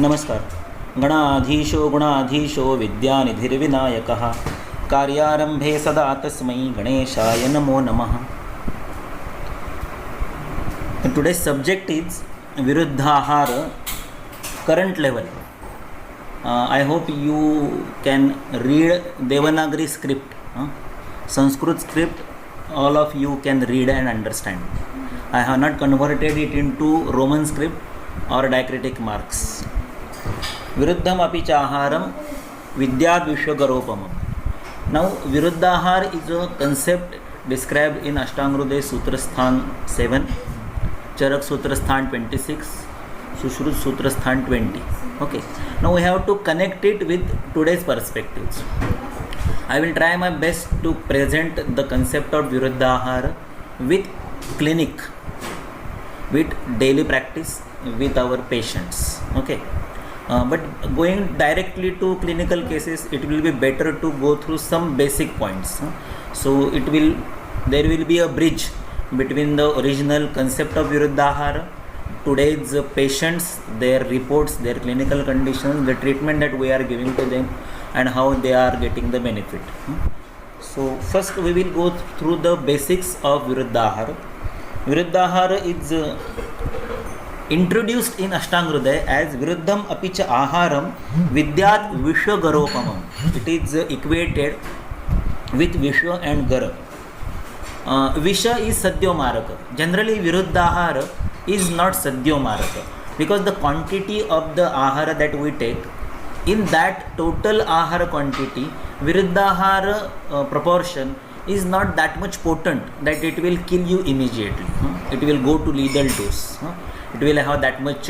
नमस्कार. गणाधीशो गुणाधीशो विद्यानिधिर्विनायकः कार्यारंभे सदा तस्मै गणेशाय नमो नमः. Today's subject is Viruddhahara current level. I hope you can read Devanagari script. Sanskrit script all of you can read and understand. I have not converted it into Roman script or diacritic marks. Viruddham api cha aharam vidyad vishwagaropamam. Now Viruddhahar is a concept described in Ashtangrude Sutrasthan 7, Charak Sutrasthan 26, Sushruta Sutrasthan 20. Okay. Now we have to connect it with today's perspectives. I will try my best to present the concept of Viruddhahara with clinic, with daily practice, with our patients. Okay. But going directly to clinical cases, it will be better to go through some basic points. So there will be a bridge between the original concept of Viruddhahara, today's patients, their reports, their clinical conditions, the treatment that we are giving to them, and how they are getting the benefit. So first we will go through the basics of Viruddhahara. Viruddhahara is introduced in Ashtangrude as Viruddham api cha aharam vidyat vishwagaropamam. It is equated with Vishwa and Gara. Visha is Sadhyomaraka. Generally Viruddhahara is not Sadhyomaraka because the quantity of the ahara that we take, in that total ahara quantity, Viruddhahara proportion is not that much potent that it will kill you immediately. It will go to lethal dose. It will have that much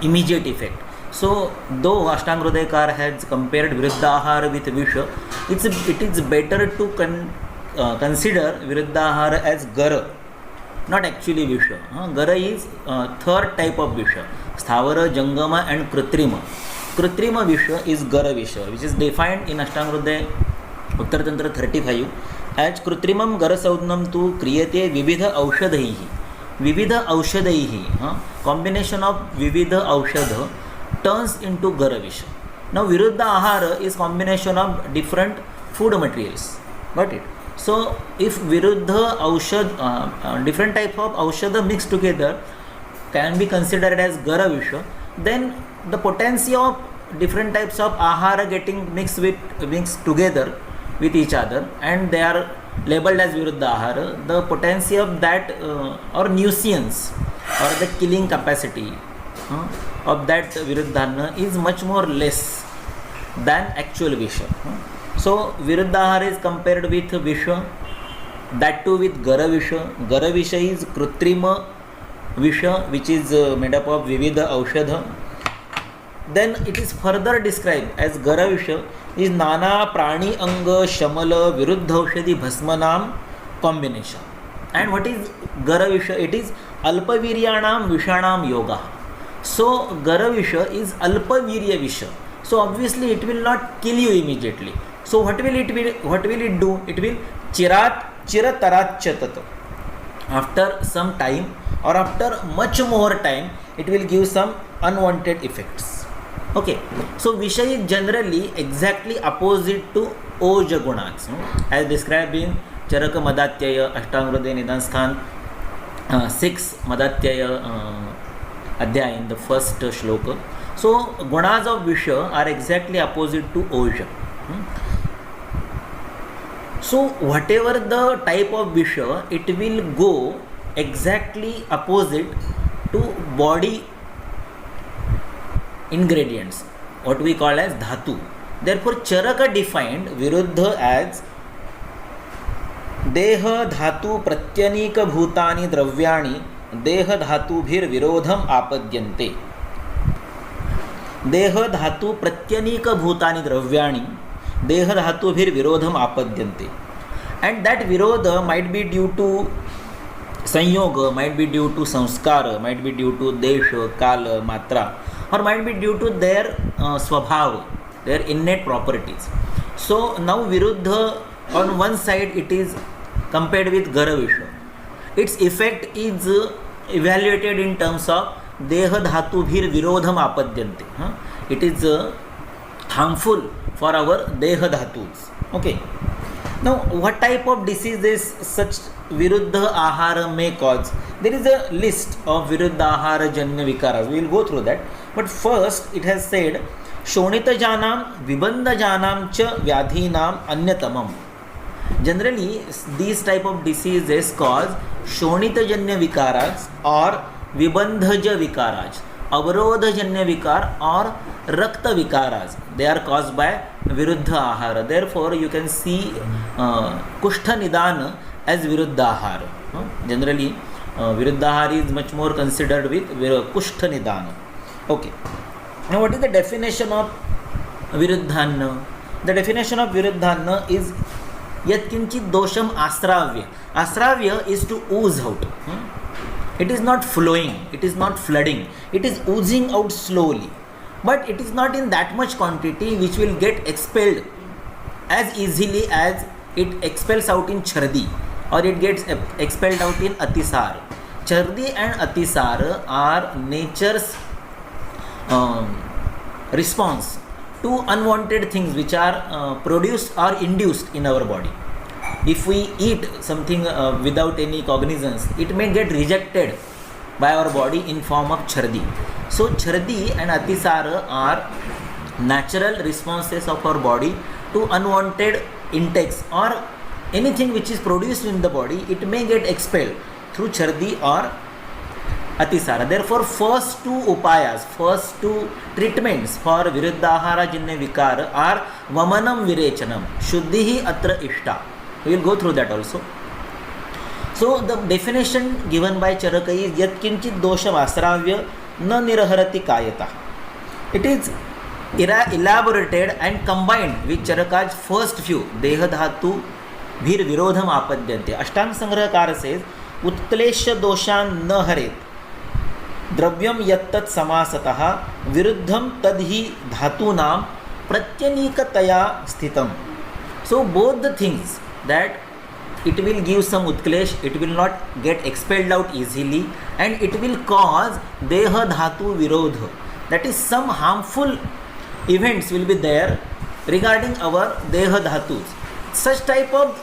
immediate effect. So, though Ashtangrodekar has compared Viruddhahara with Visha, it is better to consider Viruddhahara as Gara, not actually Visha. Gara is third type of Visha. Sthavara, Jangama and Kritrima. Kritrima Visha is Gara Visha, which is defined in Ashtangrodaya Uttaratantra 35 as Kritrimam Gara Saudnam tu Kriyate Vividha Aushadaihi. Vividha Aushadaihi, combination of Vividha Aushadha turns into Gara Visha. Now Viruddhahara is combination of different food materials. Got it? So if Viruddha Aushad, different type of Aushadha mixed together can be considered as Gara Visha, then the potency of different types of ahara getting mixed together with each other and they are labeled as Viruddhahara, the potency of that or nuisance or the killing capacity of that Viruddhana is much more less than actual Visha. So Viruddhahara is compared with Visha, that too with Gara Visha. Gara Visha is Kritrima Visha, which is made up of Vividha Aushadha. Then it is further described as Gara Visha is Nana Prani Anga Shamala Viruddha Aushadhi Bhasmanam combination. And what is Gara Visha? It is Alpaviryanam Vishanam Yoga. So Gara Visha is Alpavirya Visha. So obviously it will not kill you immediately. So what will it do? It will chiratarat chatat. After some time or after much more time, it will give some unwanted effects. Okay, so Visha is generally exactly opposite to Oja Gunas, as described in Charaka Madatyaya Ashtangrude Nidansthana 6 Madatyaya Adhyaya in the first shloka. So Gunas of Visha are exactly opposite to Oja. So whatever the type of Visha, it will go exactly opposite to body ingredients, what we call as dhatu. Therefore Charaka defined Viruddha as Deha dhatu pratyanika bhutani dravyani Deha dhatu bhir virodham apadyante. Deha dhatu pratyanika bhutani dravyani Deha dhatu bhir virodham apadyante. And that virodha might be due to sanyoga, might be due to samskara, might be due to desha, kala, matra, or might be due to their swabhav, their innate properties. So now Viruddha, on one side it is compared with Gara Visha. Its effect is evaluated in terms of देहधातुभिर्विरोधम् आपद्यन्ते. It is harmful for our dehadhatus. Okay. Now, what type of diseases such viruddha ahara may cause? There is a list of viruddha ahara janya vikaras. We will go through that. But first, it has said, shonitajanam vibandhajanam cha vyadhinam anyatamam. Generally, these type of diseases cause shonitajanya vikaras or vibandhaja vikaras, avarodhajanya vikar or rakta vikaras. They are caused by viruddha ahara. Therefore, you can see kushtha nidana as viruddha ahara. Generally, viruddha ahara is much more considered with kushtha nidana. Okay. Now, what is the definition of viruddhanna? The definition of viruddhanna is yat kinchit dosham asravya. Asravya is to ooze out. It is not flowing, it is not flooding, it is oozing out slowly. But it is not in that much quantity which will get expelled as easily as it expels out in chardi or it gets expelled out in atisar. Chardi and atisar are nature's response to unwanted things which are produced or induced in our body. If we eat something without any cognizance, it may get rejected by our body in form of chardi. So chardi and atisara are natural responses of our body to unwanted intakes or anything which is produced in the body. It may get expelled through chardi or atisara. Therefore, first two upayas, first two treatments for viruddhahara janya vikara are vamanam virechanam, shuddhihi atra ishta. We will go through that also. So the definition given by Charaka is yat kinchit dosham asravya na niraharati kayata. It is elaborated and combined with Charaka's first few dehadhatu bhir virodham apadyante. Ashtang Sangrahakara says utklesha doshan na haret dravyam yattat samasatah viruddham tadhi dhatunam pratyanikataya sthitam. So both the things, that it will give some utklesh, it will not get expelled out easily, and it will cause deha dhatu virodha. That is, some harmful events will be there regarding our deha dhatus. Such type of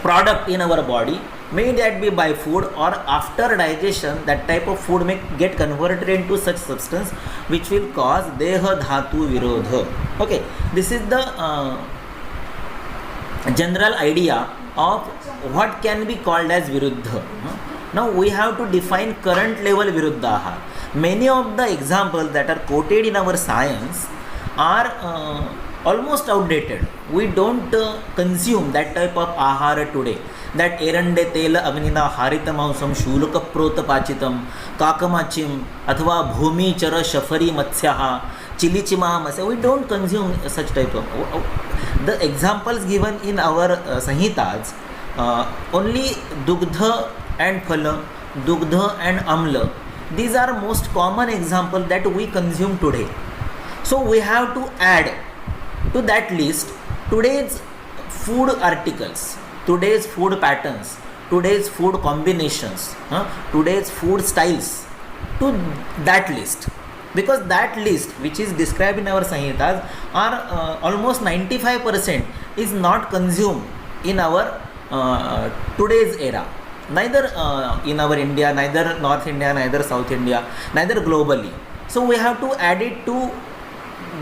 product in our body, may that be by food or after digestion, that type of food may get converted into such substance which will cause deha dhatu virodha. Okay, this is the general idea of what can be called as viruddha. Now we have to define current level viruddhaha. Many of the examples that are quoted in our science are almost outdated. We don't consume that type of ahara today. That erande tela agnina harita mausam shulaka prota pachitam kakamachim athva bhumi chara shafari matsyaha chilichima masya. We don't consume such type of. The examples given in our Sanhitas, only Dugdha and Phala, Dugdha and Amla, these are most common examples that we consume today. So we have to add to that list today's food articles, today's food patterns, today's food combinations, today's food styles to that list. Because that list which is described in our Sanhitas are almost 95% is not consumed in our today's era. Neither in our India, neither North India, neither South India, neither globally. So we have to add it to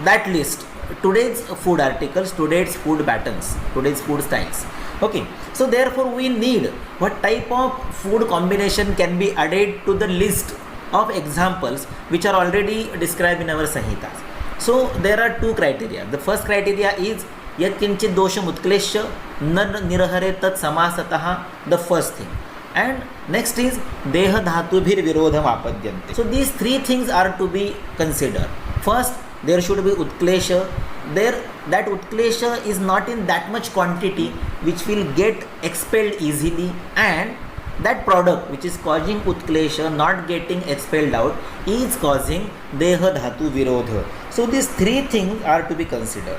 that list. Today's food articles, today's food patterns, today's food styles. Okay. So therefore we need what type of food combination can be added to the list of examples which are already described in our Sanhitas. So there are two criteria. The first criteria is yat kinchit dosham utklesha na nirahare tat samasatah, the first thing. And next is deha dhatu bhir virodham apadyante. So these three things are to be considered. First, there should be utklesha. That utklesha is not in that much quantity which will get expelled easily, and that product which is causing utklesha not getting expelled out is causing deha dhatu virodha. So these three things are to be considered.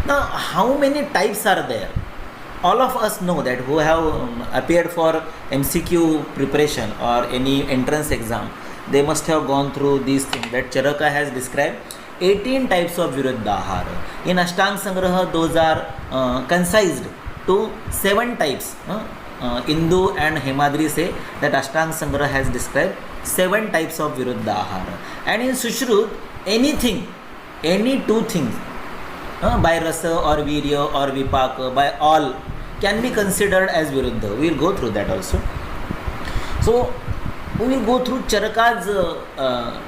Now, how many types are there? all of us know that who have appeared for MCQ preparation or any entrance exam, they must have gone through these things that Charaka has described 18 types of Viruddhahara. In Ashtang Sangraha, those are concised to 7 types. Indu and Hemadri say that Ashtang Sangraha has described 7 types of Viruddhahara. And in Sushrut, anything, any 2 things, by Rasa or Virya or Vipaka, by all, can be considered as Viruddha. We will go through that also. So, we will go through Charaka's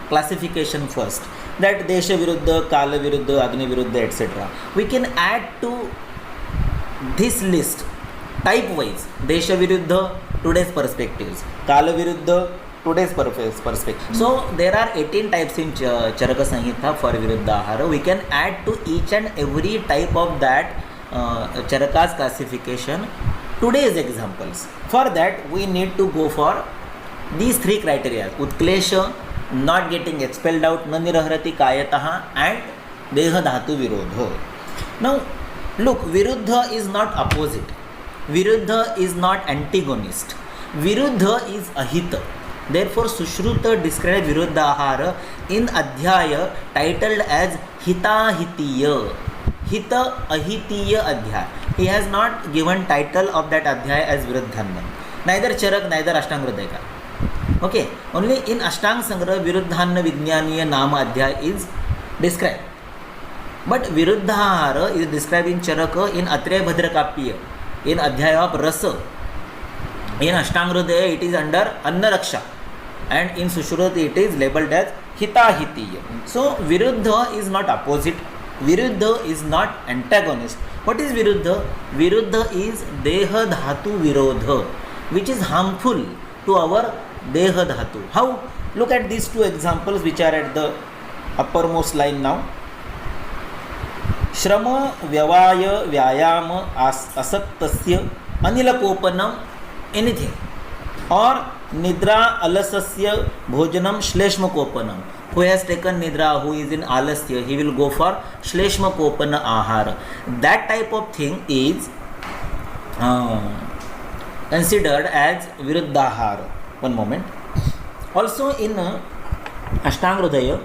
classification first. That Desha Viruddha, Kala Viruddha, Agni Viruddha, etc. We can add to this list type wise. Desha Viruddha, today's perspectives. Kala Viruddha, today's perspective. So there are 18 types in Charaka Samhita for Viruddhahara. We can add to each and every type of that Charaka's classification today's examples. For that we need to go for these 3 criteria: Utklesha, not getting expelled out, na nirahrati kayataha, and Deha Dhatu Virodha. Now look, Viruddha is not opposite. Viruddha is not antagonist. Viruddha is ahita. Therefore, Sushruta describes Viruddhahara in Adhyaya titled as Hita-Hitiya. Hita Ahitiya Adhyaya. He has not given title of that Adhyaya as Viruddhanam. Neither Charak, neither Ashtangrodeka. Okay, only in Ashtang Sangraha Viruddhanna Vijnaniya Nama Adhyaya is described. But Viruddhahara is described in Charaka in Atreya Bhadrakapya, in Adhyaya of Rasa. In Ashtangrodaya it is under Annaraksha, and in Sushruta it is labeled as Hita-Hitiya. So Viruddha is not opposite, Viruddha is not antagonist. What is Viruddha? Viruddha is Deha Dhatu Virodha, which is harmful to our Deha Dhatu. How? Look at these 2 examples which are at the uppermost line now. Shrama Vyavaya Vyayama Asaktasya Anilakopanam, anything, or Nidra Alasasya Bhojanam Shleshma Kopanam. Who has taken Nidra, who is in Alasya, he will go for Shleshma Kopana Ahara. That type of thing is considered as Viruddhahara. One moment. Also in Ashtangrodaya,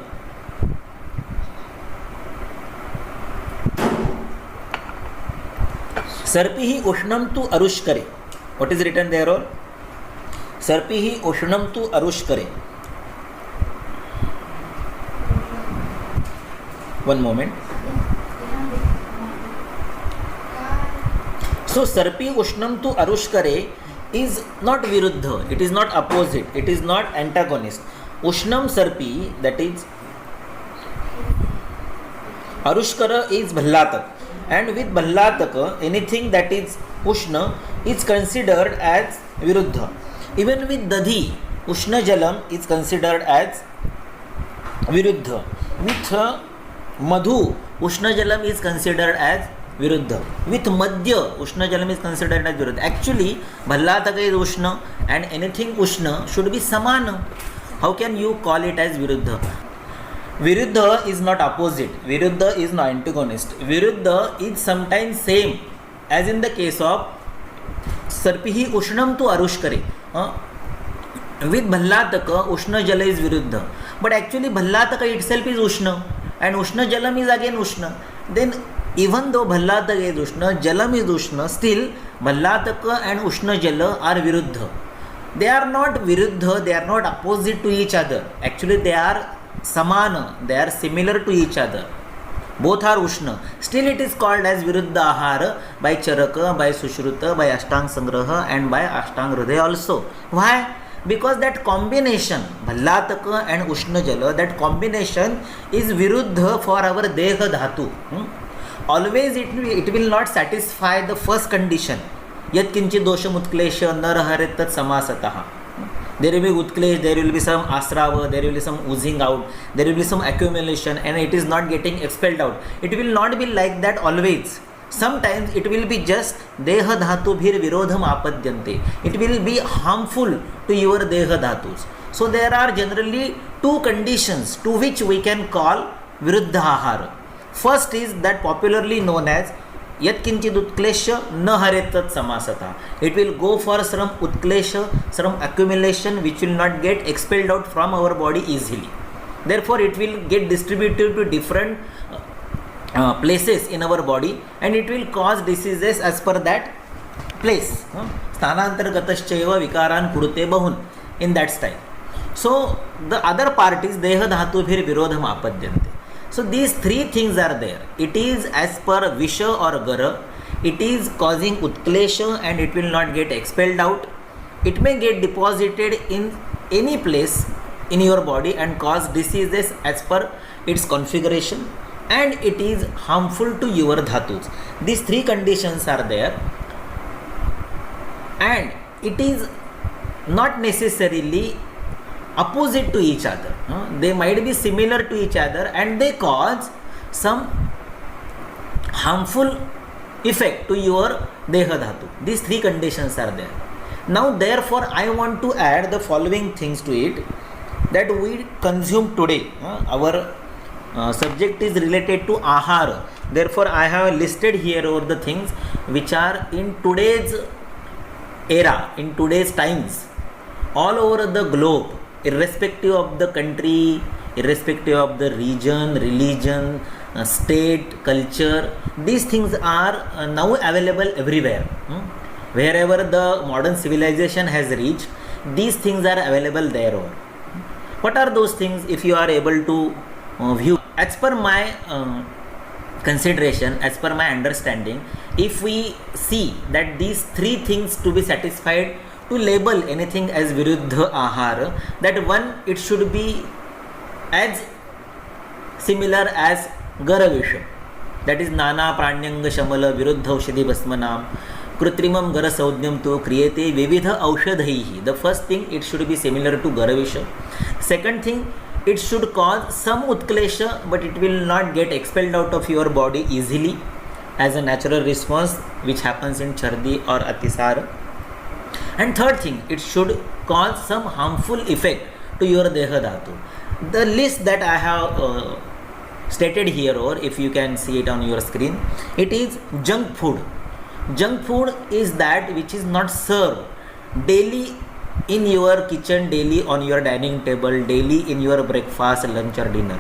Sarpihi Ushnam tu Arushkare. What is written there all? Sarpihi Ushnam tu Arushkare. One moment. So Sarpi Ushnam tu Arushkare is not Viruddha, it is not opposite, it is not antagonist. Ushnam Sarpi, that is Arushkara, is Bhallatak, and with Bhallataka anything that is Ushna is considered as Viruddha. Even with Dadhi, Ushna Jalam is considered as Viruddha. With Madhu, Ushna Jalam is considered as Viruddha. With Madhya, Ushna Jalam is considered as Viruddha. Actually, Bhallataka is Ushna, and anything Ushna should be Samana. How can you call it as Viruddha? Viruddha is not opposite. Viruddha is not antagonist. Viruddha is sometimes same, as in the case of Sarpihi Ushnam tu Arushkare. With Bhallataka, Ushna Jala is Viruddha. But actually Bhallataka itself is Ushna, and Ushna Jalam is again Ushna. Then even though Bhallataka is Ushna, Jalam is Ushna, still Bhallataka and Ushna Jala are Viruddha. They are not Viruddha, they are not opposite to each other. Actually they are Samana, they are similar to each other. Both are Ushna. Still it is called as Viruddhahara by Charaka, by Sushruta, by Ashtang Sangraha, and by Ashtangrodaya also. Why? Because that combination, Bhallataka and Ushna Jala, that combination is Viruddha for our Deha Dhatu. Always it will not satisfy the first condition. Yat kinchit dosham utklesha naraharet tat samasataha. There will be utklesh, there will be some asrava, there will be some oozing out, there will be some accumulation, and it is not getting expelled out. It will not be like that always. Sometimes it will be just Deha Dhatu bhir virodham apadyante. It will be harmful to your Deha Dhatus. So there are generally 2 conditions to which we can call Viruddhahara. First is that popularly known as यत्किंचित उत्क्लेश न हरेत तत् समासता. It will go for some utklesha, some accumulation which will not get expelled out from our body easily. Therefore, it will get distributed to different places in our body and it will cause diseases as per that place. Sthanantargatashchaiva vikaran kurute bahun, in that style. So the other part is deha dhatubhir virodham apadyante. So these three things are there. It is as per visha or gara. It is causing utklesha and it will not get expelled out. It may get deposited in any place in your body and cause diseases as per its configuration, and it is harmful to your dhatus. These three conditions are there, and it is not necessarily opposite to each other. They might be similar to each other and they cause some harmful effect to your deha dhatu. These three conditions are there. Now therefore I want to add the following things to it that we consume today. Our subject is related to ahara. Therefore I have listed here over the things which are in today's era, in today's times, all over the globe, irrespective of the country, irrespective of the region, religion, state, culture. These things are now available everywhere. Wherever the modern civilization has reached, these things are available there. What are those things? If you are able to view, as per my consideration, as per my understanding, if we see that these three things to be satisfied, to label anything as viruddha ahara, that one, it should be as similar as garavisha, that is nana pranyanga shamala viruddha aushadhi basmanam krutrimam gara saudnyam to kriyate vividha aushadhaihi. The first thing, it should be similar to garavisha. Second thing, it should cause some utklesha, but it will not get expelled out of your body easily as a natural response which happens in chardi or atisara. And third thing, it should cause some harmful effect to your deha dhatu. The list that I have stated here, or if you can see it on your screen, it is junk food. Junk food is that which is not served daily in your kitchen, daily on your dining table, daily in your breakfast, lunch or dinner.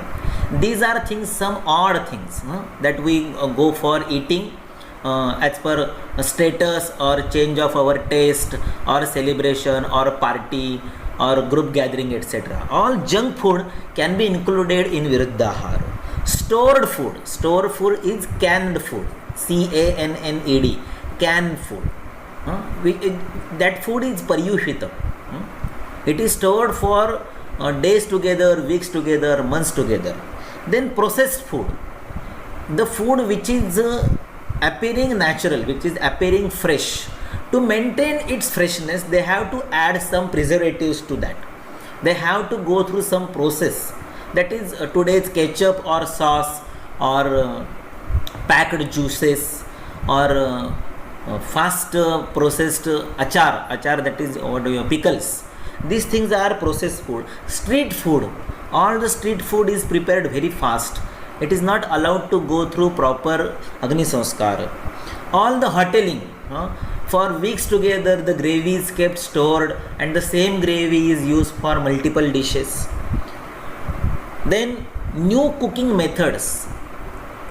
These are things, some odd things that we go for eating as per status or change of our taste or celebration or party or group gathering, etc. All junk food can be included in viruddhahara. Stored food is canned food, CANNED, canned food. That food is paryushita. It is stored for days together, weeks together, months together. Then processed food, the food which is appearing natural, which is appearing fresh. To maintain its freshness, they have to add some preservatives to that. They have to go through some process. That is today's ketchup or sauce or packed juices or fast processed achar, that is pickles. These things are processed food. Street food, all the street food is prepared very fast. It is not allowed to go through proper Agni Sanskar. All the hoteling, for weeks together the gravy is kept stored and the same gravy is used for multiple dishes. Then new cooking methods.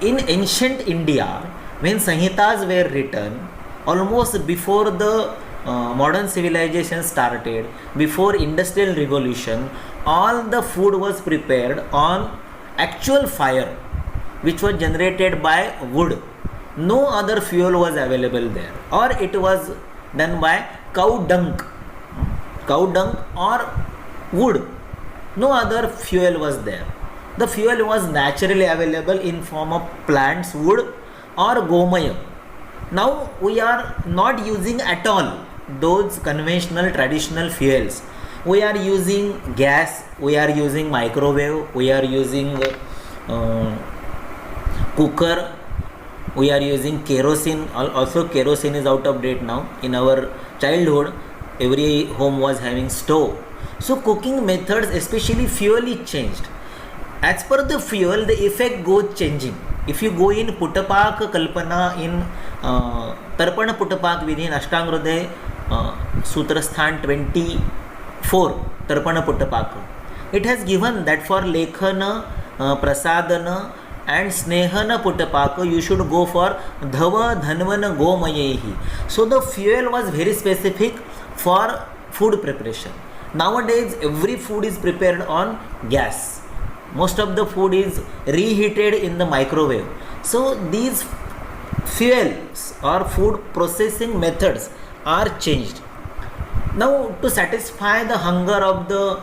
In ancient India, when Sanhitas were written, almost before the modern civilization started, before industrial revolution, all the food was prepared on actual fire which was generated by wood. No other fuel was available there, or it was done by cow dung or wood. No other fuel was there. The fuel was naturally available in form of plants, wood or gomaya. Now we are not using at all those conventional traditional fuels. We are using gas, we are using microwave, we are using cooker, we are using kerosene. Also kerosene is out of date now. In our childhood, every home was having stove. So cooking methods, especially fuel, is changed. As per the fuel, the effect goes changing. If you go in Puttapak Kalpana in Tarpana Puttapak within Ashtanga Hriday Sutrasthan 24 Tarpana Puttapak, it has given that for Lekhana, Prasadana and Snehana Puttapaka you should go for Dhava Dhanvana Gomayehi. So the fuel was very specific for food preparation. Nowadays every food is prepared on gas. Most of the food is reheated in the microwave. So these fuels or food processing methods are changed. Now to satisfy the hunger of the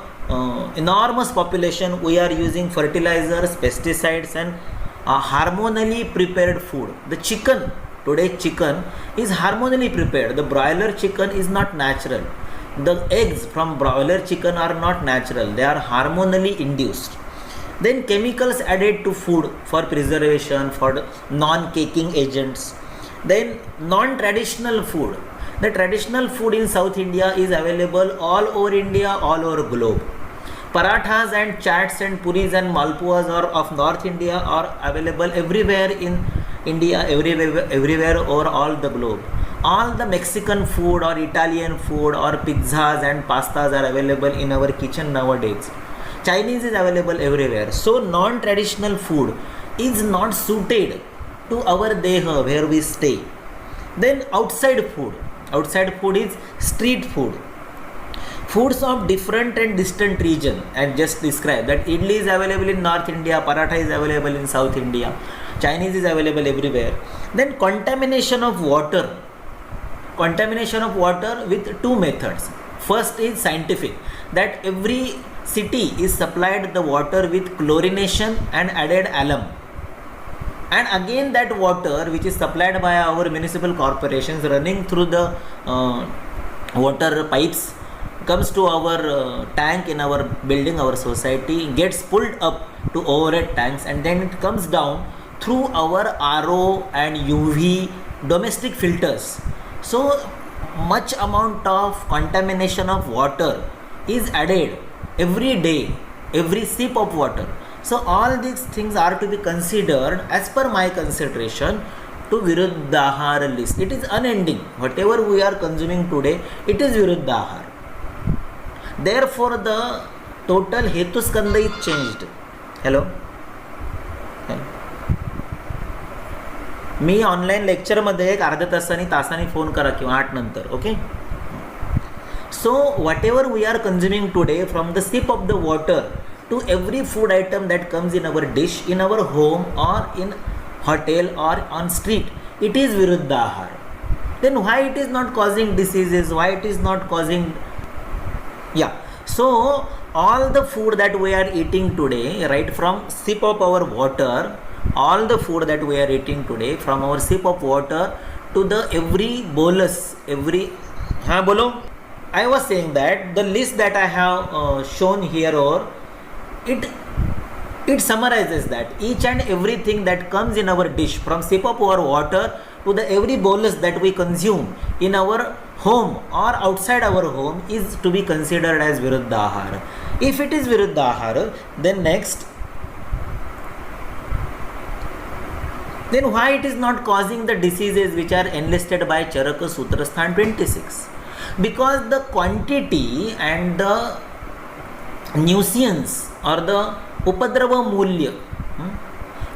enormous population, we are using fertilizers, pesticides and hormonally prepared food. The chicken, today chicken is hormonally prepared. The broiler chicken is not natural. The eggs from broiler chicken are not natural. They are hormonally induced. Then chemicals added to food for preservation, for non-caking agents. Then non-traditional food. The traditional food in South India is available all over India, all over globe. Parathas and chats and puris and malpuas are of North India are available everywhere in India, everywhere over all the globe. All the Mexican food or Italian food or pizzas and pastas are available in our kitchen nowadays. Chinese is available everywhere. So non-traditional food is not suited to our deha where we stay. Then outside food. Outside food is street food. Foods of different and distant region, and just describe that idli is available in North India, paratha is available in South India, Chinese is available everywhere. Then contamination of water. Contamination of water with two methods. First is scientific, that every city is supplied the water with chlorination and added alum. And again that water which is supplied by our municipal corporations running through the water pipes comes to our tank in our building, our society, gets pulled up to overhead tanks, and then it comes down through our RO and UV domestic filters. So much amount of contamination of water is added every day, every sip of water. So all these things are to be considered as per my consideration to Viruddhahara list. It is unending. Whatever we are consuming today, it is Viruddhahara. Therefore the total Hetu Skanda is changed. Hello? Me online लेक्चरमध्ये एक अर्ध्या तासाने phone करा किंवा 8 नंतर. Okay. So whatever we are consuming today, from the sip of the water to every food item that comes in our dish, in our home or in hotel or on street, it is Viruddhahara. Then why it is not causing diseases? Why it is not causing... So all the food that we are eating today, right from sip of our water, all the food that we are eating today, from our sip of water to the every bolus, every... bolo? I was saying that the list that I have shown here, or it summarizes that each and everything that comes in our dish, from sip of our water to the every bolus that we consume in our home or outside our home, is to be considered as Viruddhahara. If it is Viruddhahara, then next, then why it is not causing the diseases which are enlisted by Charaka Sutrasthan 26? Because the quantity and the nuisance or the upadrava mulya,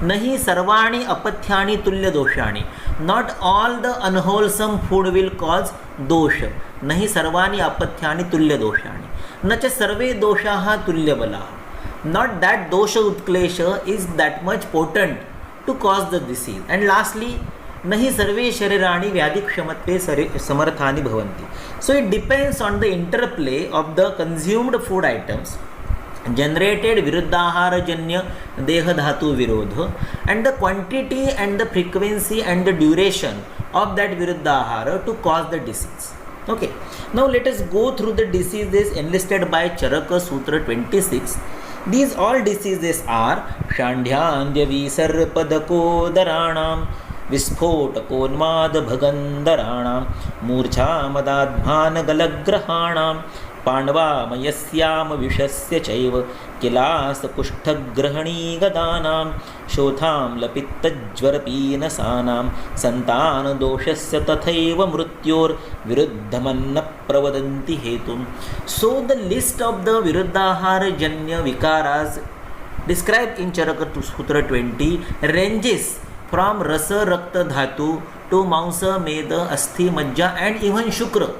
nahi sarvani apathyaani tulya doshani. Not all the unwholesome food will cause dosha. Nahi sarvani apathyaani tulya doshani. Nacha sarve doshaha tulya balaha. Not that dosha utklesha is that much potent to cause the disease. And lastly, nahi sarve sharirani vyadhi kshamatve samarthani bhavanti. So it depends on the interplay of the consumed food items generated Viruddhahara janya deha dhatu virodha, and the quantity and the frequency and the duration of that Viruddhahara to cause the disease. Okay. Now let us go through the diseases enlisted by Charaka Sutra 26. These all diseases are Shandhyandhya Visarpadakodaranam, Visphotakonmad Bhagandharanam, Murcha Madadbhana Galagrahanam, पाण्डवामयस्याम विषस्य चैव किलासकुष्ठग्रहणी गदानां शोथां लपित्तज्वरपीनसानां सन्तानदोषस्य तथैव मृत्योर्विरुद्धमन्न प्रवदन्ति हेतुं. So the list of the viruddhahara-janya vikaras described in Charaka Sutra 20 ranges from rasa rakta dhatu to mausa, meda, asthi, majja and even shukra.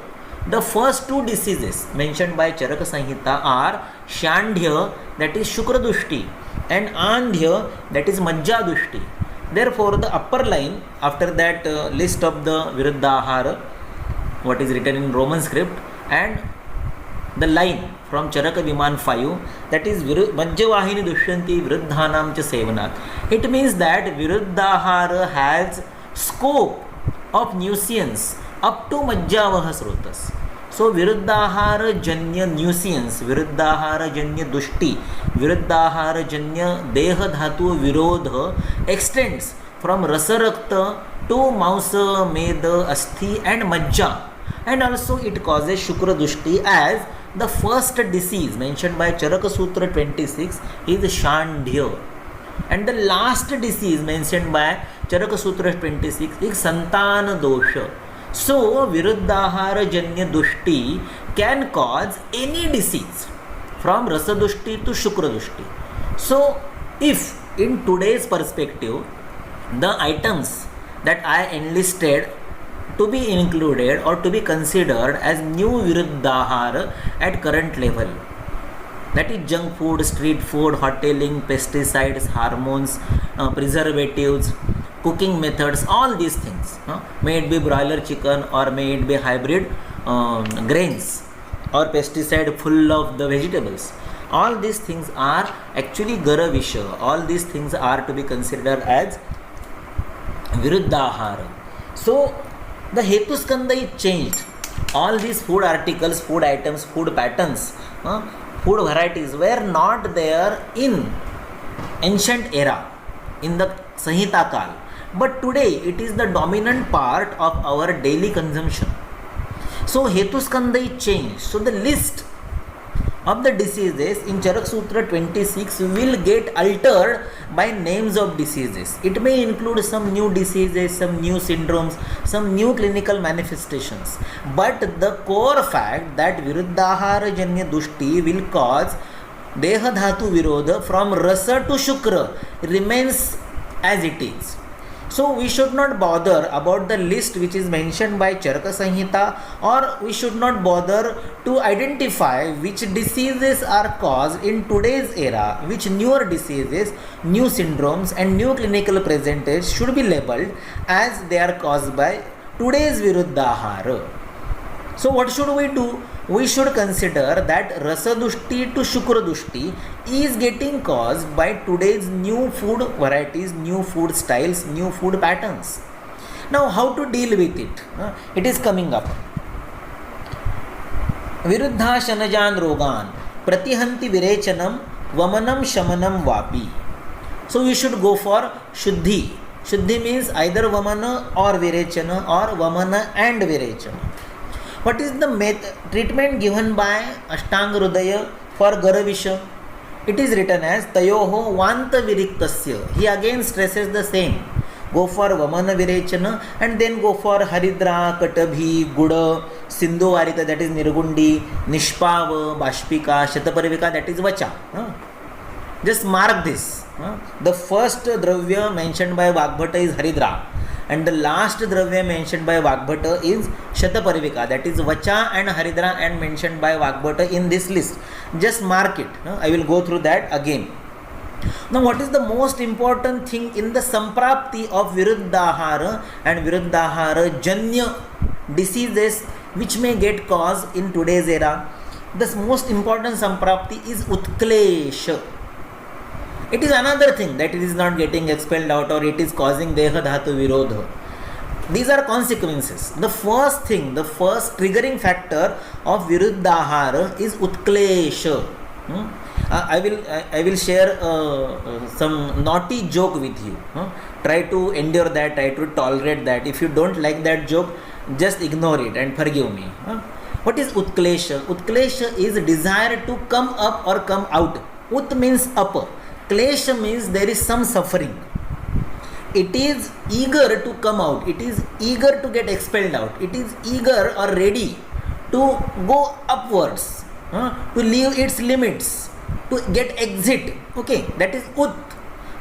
The first two diseases mentioned by Charaka Samhita are Shandhya, that is Shukra Dushti, and Andhya, that is Majja Dushti. Therefore, the upper line after that list of the Viruddhahara, what is written in Roman script, and the line from Charaka Viman 5, that is Majjavahini Dushyanti Viruddhanam cha Sevanat. It means that Viruddhahara has scope of nuisance up to Majjavaha Srotas. So Viruddhahara Janya nuisance, Viruddhahara Janya Dushti, Viruddhahara Janya Deha Dhatu Virodha extends from Rasarakta to Mausa, Meda, Asthi and Majja, and also it causes Shukra Dushti, as the first disease mentioned by Charaka Sutra 26 is Shandhya, and the last disease mentioned by Charaka Sutra 26 is Santana Dosha. So Viruddhahara Janya Dushti can cause any disease from Rasa Dushti to Shukra Dushti. So if in today's perspective the items that I enlisted to be included or to be considered as new Viruddhahara at current level, that is junk food, street food, hoteling, pesticides, hormones, preservatives, cooking methods, all these things, may it be broiler chicken or may it be hybrid grains or pesticide full of the vegetables, all these things are actually Garavisha. All these things are to be considered as Viruddhahara. So the Hetu Skanda is changed. All these food articles, food items, food patterns, food varieties were not there in ancient era, in the Samhita Kal. But today it is the dominant part of our daily consumption. So Hetu Skanda is changed. So the list of the diseases in Charaka Sutra 26 will get altered by names of diseases. It may include some new diseases, some new syndromes, some new clinical manifestations. But the core fact that Viruddhahara Janya Dushti will cause Deha Dhatu Virodha from Rasa to Shukra remains as it is. So we should not bother about the list which is mentioned by Charaka Samhita, or we should not bother to identify which diseases are caused in today's era, which newer diseases, new syndromes and new clinical presentation should be labeled as they are caused by today's Viruddhahara. So what should we do? We should consider that Rasa Dushti to Shukra Dushti is getting caused by today's new food varieties, new food styles, new food patterns. Now how to deal with it? It is coming up. Viruddha Shanajan Rogan Pratihanti Virechanam Vamanam Shamanam Vapi. So we should go for Shuddhi. Shuddhi means either Vamana or Virechana, or Vamana and Virechana. What is the treatment given by Ashtanga Hridaya for Garavisha? It is written as Tayoho Vanta Viriktasya. He again stresses the same. Go for Vamana Virechana and then go for Haridra, Katabhi, Guda, Sindhu Varita, that is Nirgundi, Nishpava, Bashpika, Shataparivika, that is Vacha. Just mark this. The first dravya mentioned by Vagbhata is Haridra, and the last dravya mentioned by Vagbhata is Shataparivika, that is Vacha and Haridra, and mentioned by Vagbhata in this list. Just mark it. I will go through that again. Now what is the most important thing in the Samprapti of Viruddhahara and Viruddhahara Janya diseases which may get caused in today's era? The most important Samprapti is Utklesha. It is another thing that it is not getting expelled out, or it is causing Deha Dhatu Virodha. These are consequences. The first thing, the first triggering factor of Viruddhahara is Utklesha. I will share some naughty joke with you. Try to endure that, try to tolerate that. If you don't like that joke, just ignore it and forgive me. What is Utklesha? Utklesha is desire to come up or come out. Ut means up. Klesha means there is some suffering. It is eager to come out. It is eager to get expelled out. It is eager or ready to go upwards, to leave its limits, to get exit. Okay, that is Ut.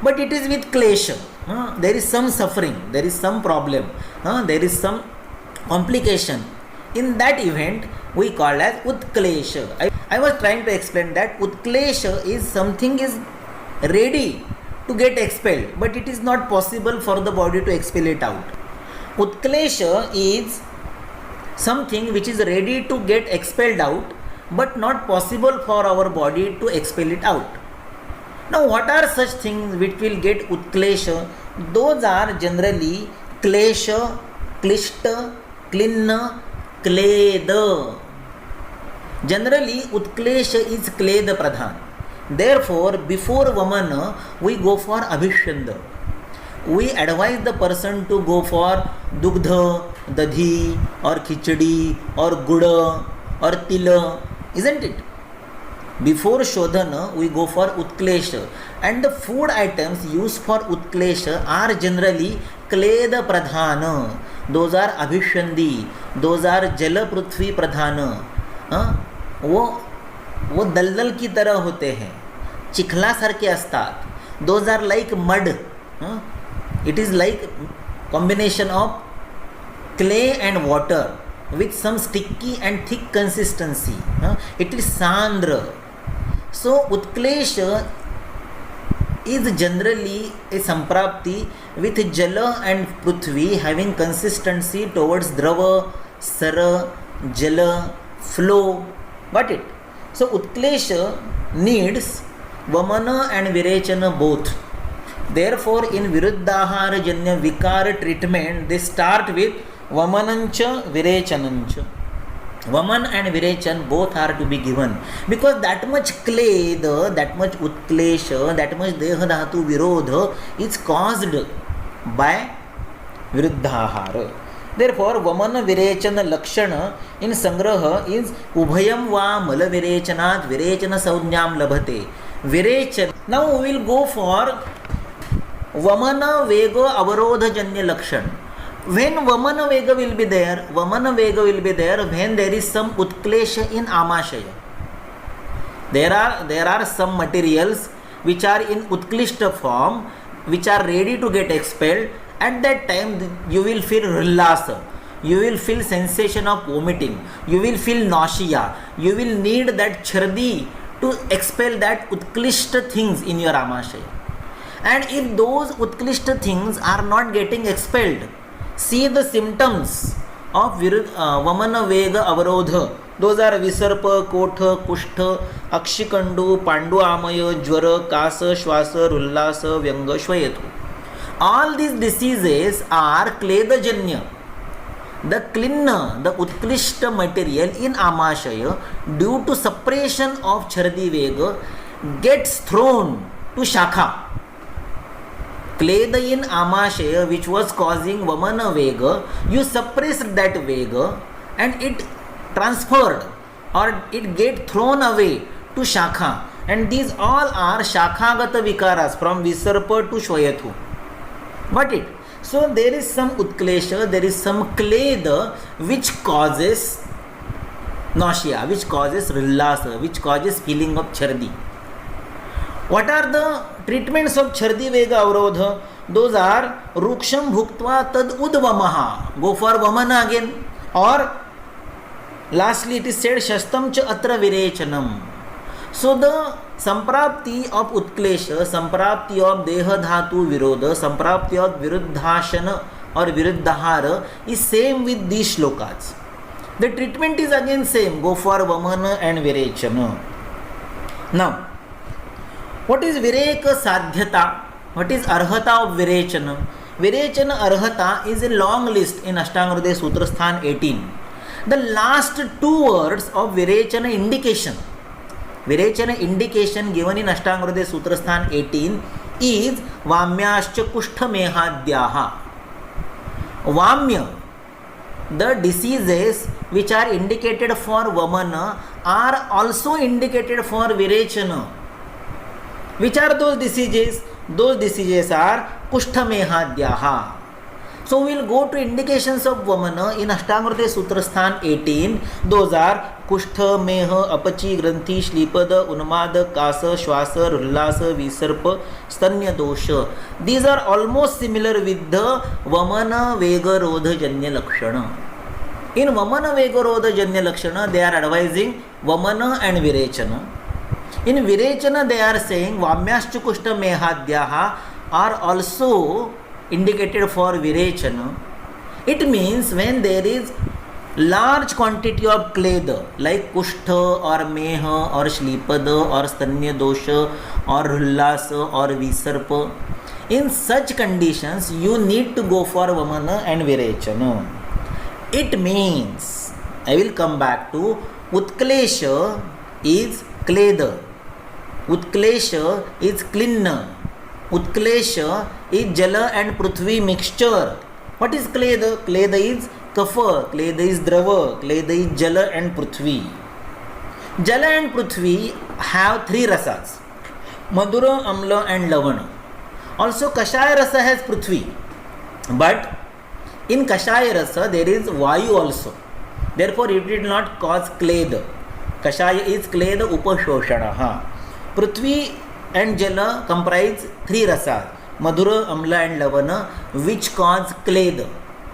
But it is with Klesha. There is some suffering. There is some problem. There is some complication. In that event, we call as Utklesha. I was trying to explain that Utklesha is something is ready to get expelled, but it is not possible for the body to expel it out. Utklesha is something which is ready to get expelled out, but not possible for our body to expel it out. Now, what are such things which will get Utklesha? Those are generally Klesha, Klishta, Klinna, Kleda. Generally, Utklesha is Kleda Pradhan. Therefore, before Vamana, we go for Abhishanda. We advise the person to go for Dugdha, Dadhi, or Khichdi, or Guda, or Tila, isn't it? Before Shodhana, we go for Utklesha. And the food items used for Utklesha are generally Kleda Pradhana. Those are Abhishandi. Those are Jala Prithvi Pradhana. वो दलदल की तरह होते हैं, चिखला सारखे असतात. Those are like mud. It is like combination of clay and water with some sticky and thick consistency. It is Sandra. So Utklesha is generally a samprapti with Jala and Prithvi having consistency towards Drava, Sara, Jala, flow. Got it? So Utklesha needs Vamana and Virechana both. Therefore, in Viruddhahara Janya Vikara treatment, they start with Vamanancha, Virechanancha. Vaman and Virechan both are to be given, because that much kleda, that much Utklesha, that much Deha Dhatu Virodha is caused by Viruddhahara. Therefore, Vamana Virechana Lakshana in Sangraha is Ubhayam va Mala Virechanat Virechana Saudnyam Labhate. Virechan. Now we will go for Vamana Vega Avarodha Janya Lakshan. When Vamana Vega will be there? Vamana Vega will be there when there is some Utklesha in Amashaya. There are some materials which are in Utklishta form, which are ready to get expelled. At that time, you will feel Rillasa. You will feel sensation of vomiting. You will feel nausea. You will need that Chhardi to expel that Utklishta things in your Amashaya. And if those Utklishta things are not getting expelled, see the symptoms of Vamana Vega Avarodha. Those are Visarpa, Kotha, Kushtha, Akshikandu, Pandu Amaya, Jvara, Kasa, Shwasa, Rullasa, Vyanga, Shvayatu. All these diseases are Kledajanya. The Klinna, the Utklishta material in Amashaya, due to suppression of Chhardi Vega, gets thrown to Shakha. Kleda in Amashaya, which was causing Vamana Vega, you suppressed that Vega and it transferred or it get thrown away to Shakha. And these all are Shakhagata Vikaras from Visarpa to Shvayathu. Got it? So there is some Utklesha, there is some Kleda which causes nausea, which causes Rillasa, which causes feeling of Chhardi. What are the treatments of Chhardi Vega Avarodha? Those are Ruksham Bhuktva Tad Udvamaha. Go for Vamana again. Or lastly it is said Shastam Cha Atra Virechanam. So the Samprapti of Utklesha, Samprapti of Deha Dhatu Virodha, Samprapti of Viruddhashana or Viruddhahara is same with these shlokas. The treatment is again same. Go for Vamana and Virechana. Now, what is Vireka Sadhyata? What is Arhata of Virechana? Virechana Arhata is a long list in Ashtanga Hridaya Sutra Sthan 18. The last two words of Virechana indication given in Ashtanga Hridaya Sutra Sthan 18 is Vamyascha Kushtha Mehadyaha. Vamya the diseases which are indicated for Vamana are also indicated for Virechana. Which are those diseases? Those diseases are Kushthamehadyaha. So we will go to indications of Vamana in Ashtanga Hridaya Sutra Sthan 18. Those are Kushtha, Meha, Apachi, Granthi, Shlipada, Unmada, Kasa, Shwasa, Rullasa, Visarpa, Stanya Dosha. These are almost similar with the Vamana Vega Rodha Janya Lakshana. In Vamana Vega Rodha Janya Lakshana, they are advising Vamana and Virechana. In Virechana, they are saying Vamyascha Kushta Mehadyaha are also indicated for Virechana. It means when there is large quantity of kleda like Kushtha or Meha or Shlipada or Stanya Dosha or Rullasa or Visarpa, in such conditions you need to go for Vamana and Virechana. It means, I will come back to, Utklesha is kleda, Utklesha is cleaner, Utklesha is Jala and Prithvi mixture. What is Kleda? Kleda is Kapha, Kleda is Drava, Kleda is Jala and Prithvi. Jala and Prithvi have three rasas, Madhura, Amla and Lavana. Also Kashaya rasa has Prithvi, but in Kashaya rasa there is Vayu also. Therefore it did not cause Kleda. Kashaya is Kleda Upashoshanaha. Prithvi and Jala comprise three rasas, Madhura, Amla and Lavana, which cause Kleda.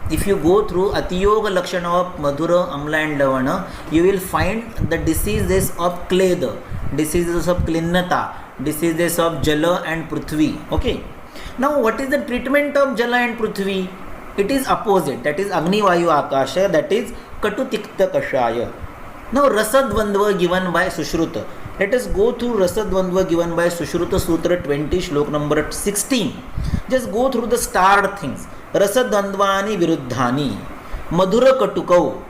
If you go through Atiyoga Lakshana of Madhura, Amla and Lavana, you will find the diseases of Kleda, diseases of Klinnata, diseases of Jala and Prithvi. Okay. Now what is the treatment of Jala and Prithvi? It is opposite, that is Agni Vayu Akasha, that is Katu Tikta Kashaya. Now Rasadvandva given by Sushruta. Let us go through Rasadvandva given by Sushruta Sutra 20, Shlok number 16. Just go through the starred things. Rasadvandvani Viruddhani. Madhura Katukau.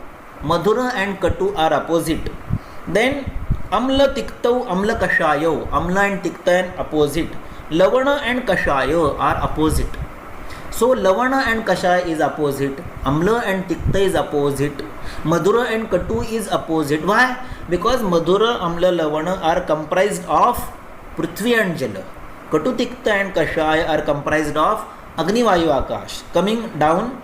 Madhura and Katu are opposite. Then Amla Tiktau, Amla Kashayo. Amla and Tikta and opposite. Lavana and Kashayo are opposite. So Lavana and Kashaya is opposite. Amla and Tikta is opposite. Madhura and Katu is opposite. Why? Because Madhura, Amla, Lavana are comprised of Prithvi and Jala. Katu, Tikta and Kashaya are comprised of Agni, Vayu, Akash. Coming down,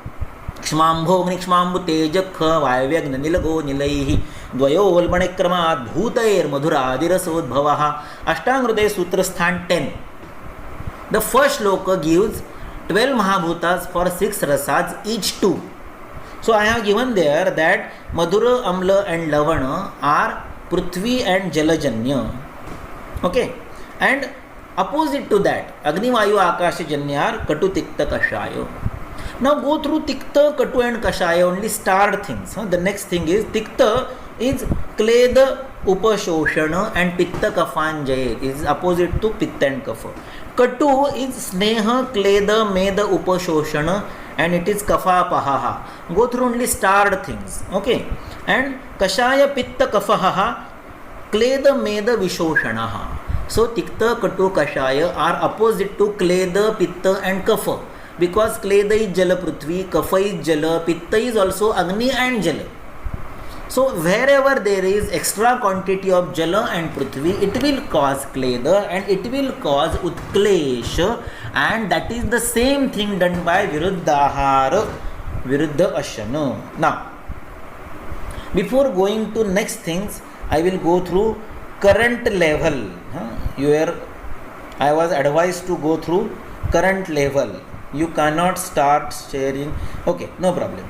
Kshmambho, Agni, Kshmambhu, Tejakha, Vayavya, Nilago, Nilaihi, Dvayo, Valmanikrama, Bhutair, Madhura, Adirasodbhavaha, Ashtanga Hridaya Sutra Sthan 10. The first shloka gives 12 Mahabhutas for 6 rasas, each 2. So I have given there that Madhura, Amla and Lavana are Prithvi and Jalajanya. Okay. And opposite to that, Agni, Vayu, Akasha, Janya are Katu, Tikta, Kashayo. Now go through Tikta, Katu and Kashaya, only starred things. The next thing is Tikta is Kleda, Upashoshana and Pitta, Kafan, Jayet. It is opposite to Pitta and Kapha. Katu is Sneha, Kleda, Meda, Upashoshana and it is Kapha, Pahaha. Go through only starred things. Okay. And Kashaya, Pitta, Kafaha, Kleda, Meda, Vishoshanaha. So Tikta, Katu, Kashaya are opposite to Kleda, Pitta and Kapha. Because Kleda is Jala Prithvi, Kapha is Jala, Pitta is also Agni and Jala. So wherever there is extra quantity of Jala and Prithvi, it will cause Kleda and it will cause Utklesha, and that is the same thing done by Viruddhahara, Viruddha Ashana. Now, before going to next things, I will go through current level. I was advised to go through current level. You cannot start sharing. Okay, no problem.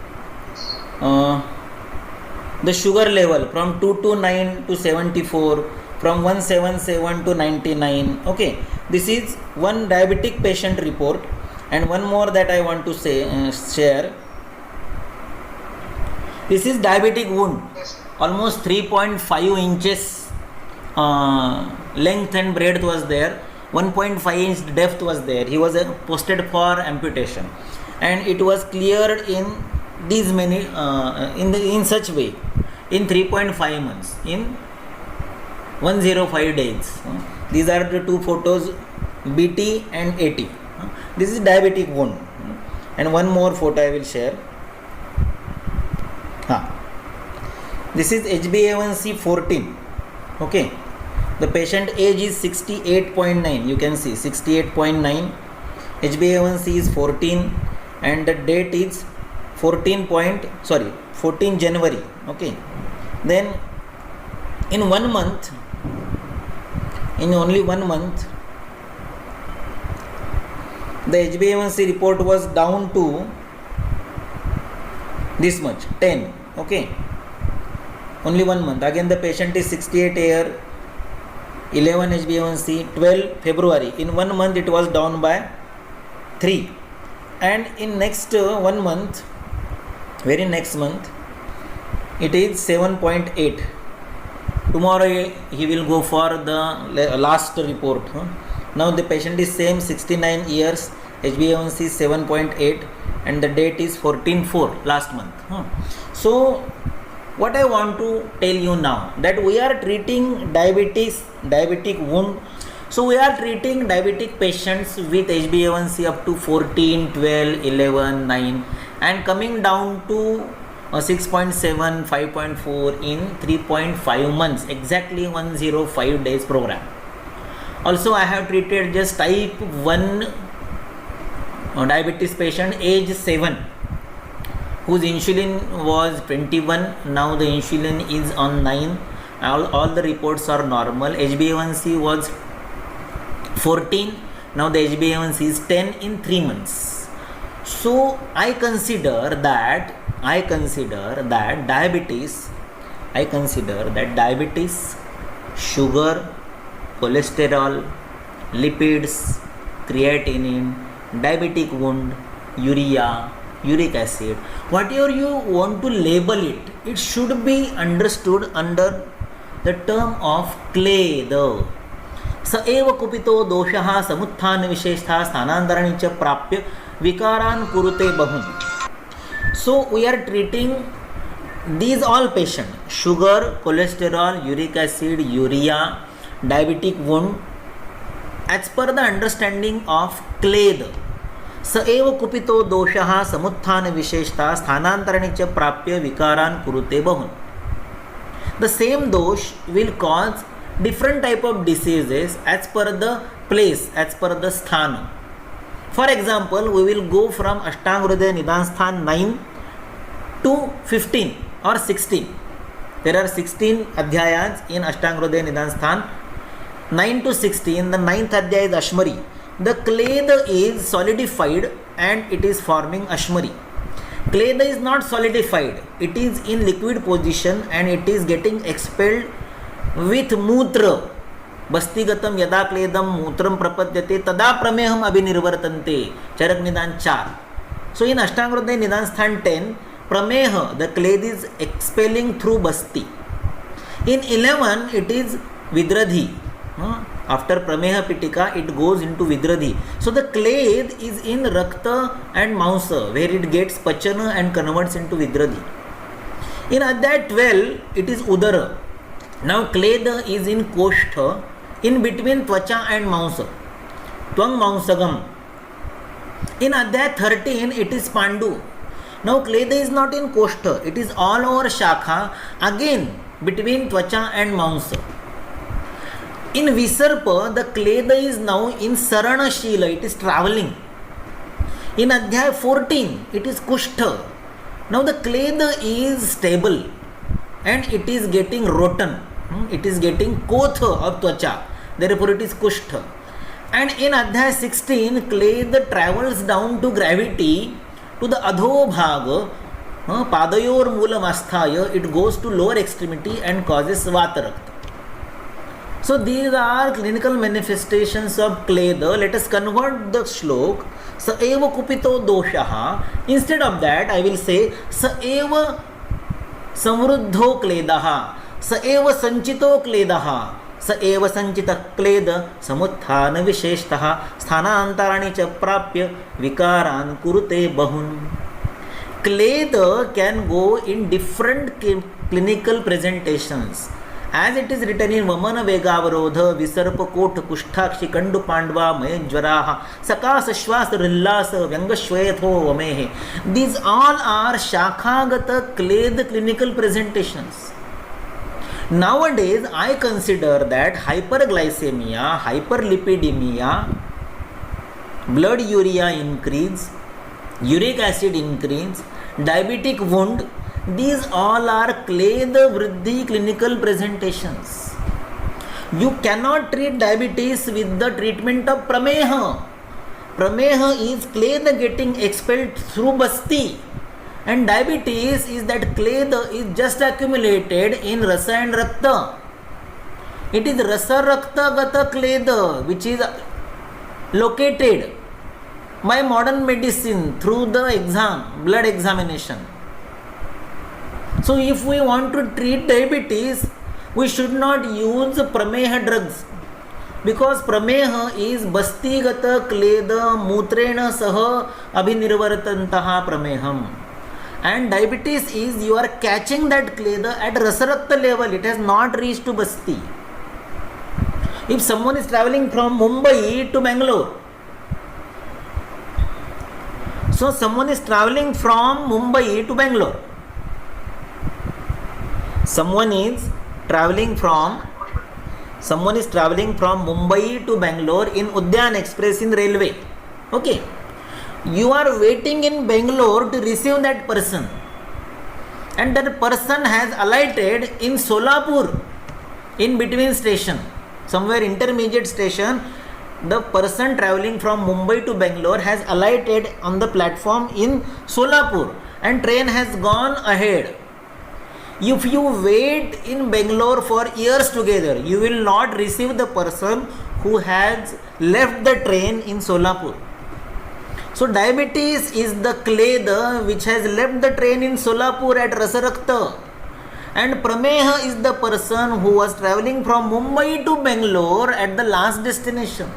The sugar level from 229 to 74, from 177 to 99. Okay, this is one diabetic patient report, and one more that I want to say share. This is diabetic wound, almost 3.5 inches length and breadth was there, 1.5 inch depth was there. He was posted for amputation, and it was cleared in these many in such way in 3.5 months, in 105 days. These are the two photos, BT and AT. This is diabetic wound, and one more photo I will share. This is HbA1c 14. Okay. The patient age is 68.9. You can see 68.9. HbA1c is 14 and the date is 14 January. Okay. Then in only 1 month, the HbA1c report was down to this much, 10. Okay. Only 1 month. Again the patient is 68 year, 11 HbA1c, 12 February. In 1 month it was down by 3. And in next 1 month, very next month, it is 7.8. Tomorrow he will go for the last report. Now the patient is same, 69 years, HbA1c is 7.8 and the date is 14/4 last month. So what I want to tell you now, that we are treating diabetic wound. So we are treating diabetic patients with HbA1c up to 14, 12, 11, 9 and coming down to 6.7, 5.4 in 3.5 months, exactly 105 days program. Also I have treated just type 1 diabetes patient age 7 whose insulin was 21. Now the insulin is on 9. All the reports are normal. HbA1c was 14. Now the HbA1c is 10 in 3 months. So I consider that diabetes, sugar, cholesterol, lipids, creatinine, diabetic wound, urea, uric acid, whatever you want to label it, it should be understood under the term of क्लेद. स एव कुपितो दोषः समुत्थान विशेषः स्थानान्तरणी च प्राप्य विकारान् कुरुते बहुन्. So we are treating these all patients: sugar, cholesterol, uric acid, urea, diabetic wound, as per the understanding of क्लेद. स एव कुपितो दोषः समुत्थान विशेषता स्थानान्तरणी च प्राप्य विकारान् कुरुते बहुन्. The same dosh will cause different type of diseases as per the place, as per the sthana. For example, we will go from Ashtanga Hridaya Nidan Sthan 9 to 15 or 16. There are 16 adhyayas in Ashtanga Hridaya Nidan Sthan. 9 to 16, the 9th adhyaya is Ashmari. The kleda is solidified and it is forming Ashmari. Kleda is not solidified, it is in liquid position and it is getting expelled with mutra. Bastigatam yada kledam mutram prapadyate tada prameham abhinirvartante. Charak Nidan 4. So in Ashtanga Hridaya Nidan Sthan 10, prameha, the kled is expelling through basti. In 11, it is vidradhi. After prameha pitika, it goes into vidradhi. So the kled is in rakta and mausa, where it gets pachana and converts into vidradhi. In adhyay 12, it is udara. Now kleda is in koshtha, in between tvacha and mausa, tvang mausagam. In adhyay 13, it is pandu. Now kleda is not in koshtha, it is all over shakha, again between tvacha and mausa. In Visarpa, the kleda is now in Sarana Shila, it is travelling. In Adhyay 14, it is Kushtha. Now the kleda is stable and it is getting rotten. It is getting Kotha of Tvacha. Therefore it is Kushtha. And in Adhyay 16, kleda travels down to gravity to the Adho Bhaga, Padayor Moolam Asthaya, it goes to lower extremity and causes Vatarakta. So these are clinical manifestations of kleda. Let us convert the shlok. Sa eva kupito doshaha. Instead of that, I will say sa eva samruddho kledaha. Sa eva sanchito kledaha. Sa eva sanchita kleda samuthana visheshtaha sthanantarani cha prapya vikaran kurute bahun. Kleda can go in different clinical presentations. As it is written in Vamana Vegavarodha, Visarpa Kota Kushtakshi Kandu Pandva Mayajvaraha Sakas Shwas Rillasa Vyangashwetho Vamehe. These all are Shakhagata Kleda clinical presentations. Nowadays, I consider that hyperglycemia, hyperlipidemia, blood urea increase, uric acid increase, diabetic wound, these all are Kleda Vriddhi clinical presentations. You cannot treat diabetes with the treatment of Prameha. Prameha is Kleda getting expelled through Basti. And diabetes is that Kleda is just accumulated in Rasa and Rakta. It is Rasa Rakta Gata Kleda which is located by modern medicine through the exam, blood examination. So if we want to treat diabetes, we should not use Prameha drugs. Because Prameha is Bastigata Kleda Mutrena Saha Abhinirvartantaha Prameham. And diabetes is you are catching that Kleda at Rasarakta level. It has not reached to Basti. If someone is traveling from Mumbai to Bangalore, so someone is traveling from Mumbai to Bangalore. Someone is traveling from Mumbai to Bangalore in Udyan Express in railway. Okay. You are waiting in Bangalore to receive that person. And that person has alighted in Solapur in between station. Somewhere intermediate station. The person traveling from Mumbai to Bangalore has alighted on the platform in Solapur and train has gone ahead. If you wait in Bangalore for years together, you will not receive the person who has left the train in Solapur. So diabetes is the Kleda which has left the train in Solapur at Rasarakta. And Prameha is the person who was traveling from Mumbai to Bangalore at the last destination.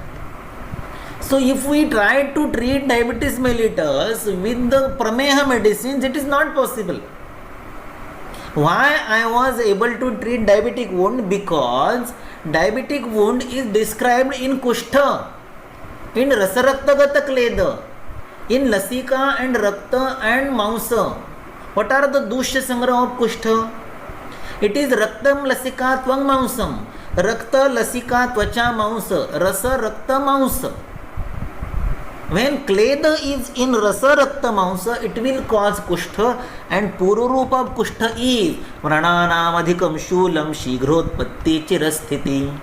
So if we try to treat diabetes mellitus with the Prameha medicines, it is not possible. Why I was able to treat diabetic wound? Because diabetic wound is described in Kushtha, in Rasaraktagata Kleda, in Lasika and Rakta and Mausa. What are the Dushya Sangraha of Kushtha? It is Raktam Lasika Tvang Mausam, Rakta Lasika Tvacha Mausa, Rasa Rakta Mausa. When Kleda is in Rasa Rakta Mausa, it will cause Kushtha, and Pururupa of Kushtha is Vrananam Adhikam Shulam Shighrotpatti Chirasthiti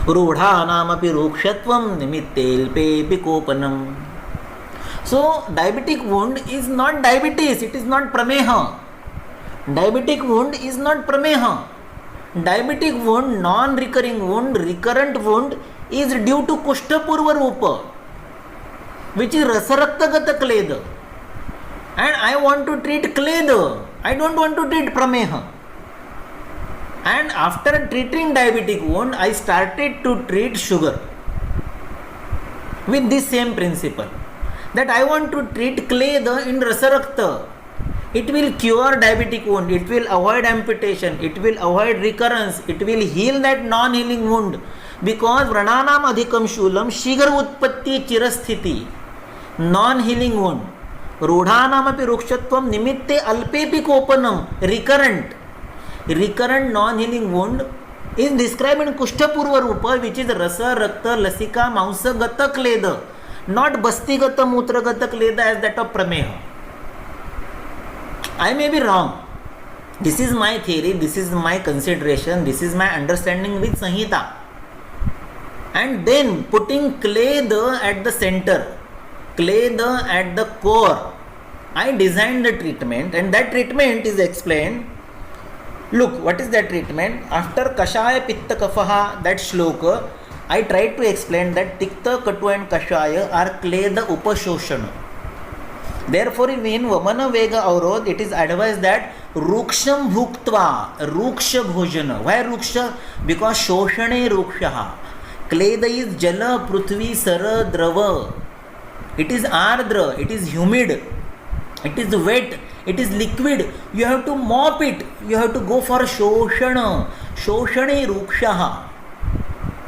Rudhanam Api Rukshatvam Nimittelpe Pikopanam. So, diabetic wound is not diabetes, it is not Prameha. Diabetic wound is not Prameha. Diabetic wound, non-recurring wound, recurrent wound is due to Kushtha Purva Rupa, which is Rasaraktagata Kleda. And I want to treat Kleda, I don't want to treat Prameha. And after treating diabetic wound, I started to treat sugar with this same principle. That I want to treat Kleda in Rasarakta. It will cure diabetic wound, it will avoid amputation, it will avoid recurrence, it will heal that non-healing wound. Because Vrananam Adhikam Shulam Shigar Utpatti Chirasthiti, non-healing wound. Rudhanam Api Rukshatvam Nimitte Alpepi Kopanam, recurrent non-healing wound is described in Kushtha Purva Rupa, which is Rasa, Rakta, Lasika, Mausa, Gata Kleda. Not Bastigata Mutragata Kleda as that of Prameha. I may be wrong. This is my theory, this is my consideration, this is my understanding with Sanhita. And then putting Kleda at the center, Kleda at the core, I designed the treatment, and that treatment is explained. Look, what is that treatment? After Kashaya Pitta Kafaha, that shloka, I tried to explain that Tikta, Katu and Kashaya are Kleda Upashoshana. Therefore, in Vamana Vega Aurod, it is advised that Ruksham Bhuktva, Ruksha Bhojana. Why Ruksha? Because Shoshane Rukshaha. Kleda is Jala, Prithvi, Sara, Drava. It is Ardra, it is humid, it is wet, it is liquid. You have to mop it. You have to go for Shoshana. Shoshane Rukshaha.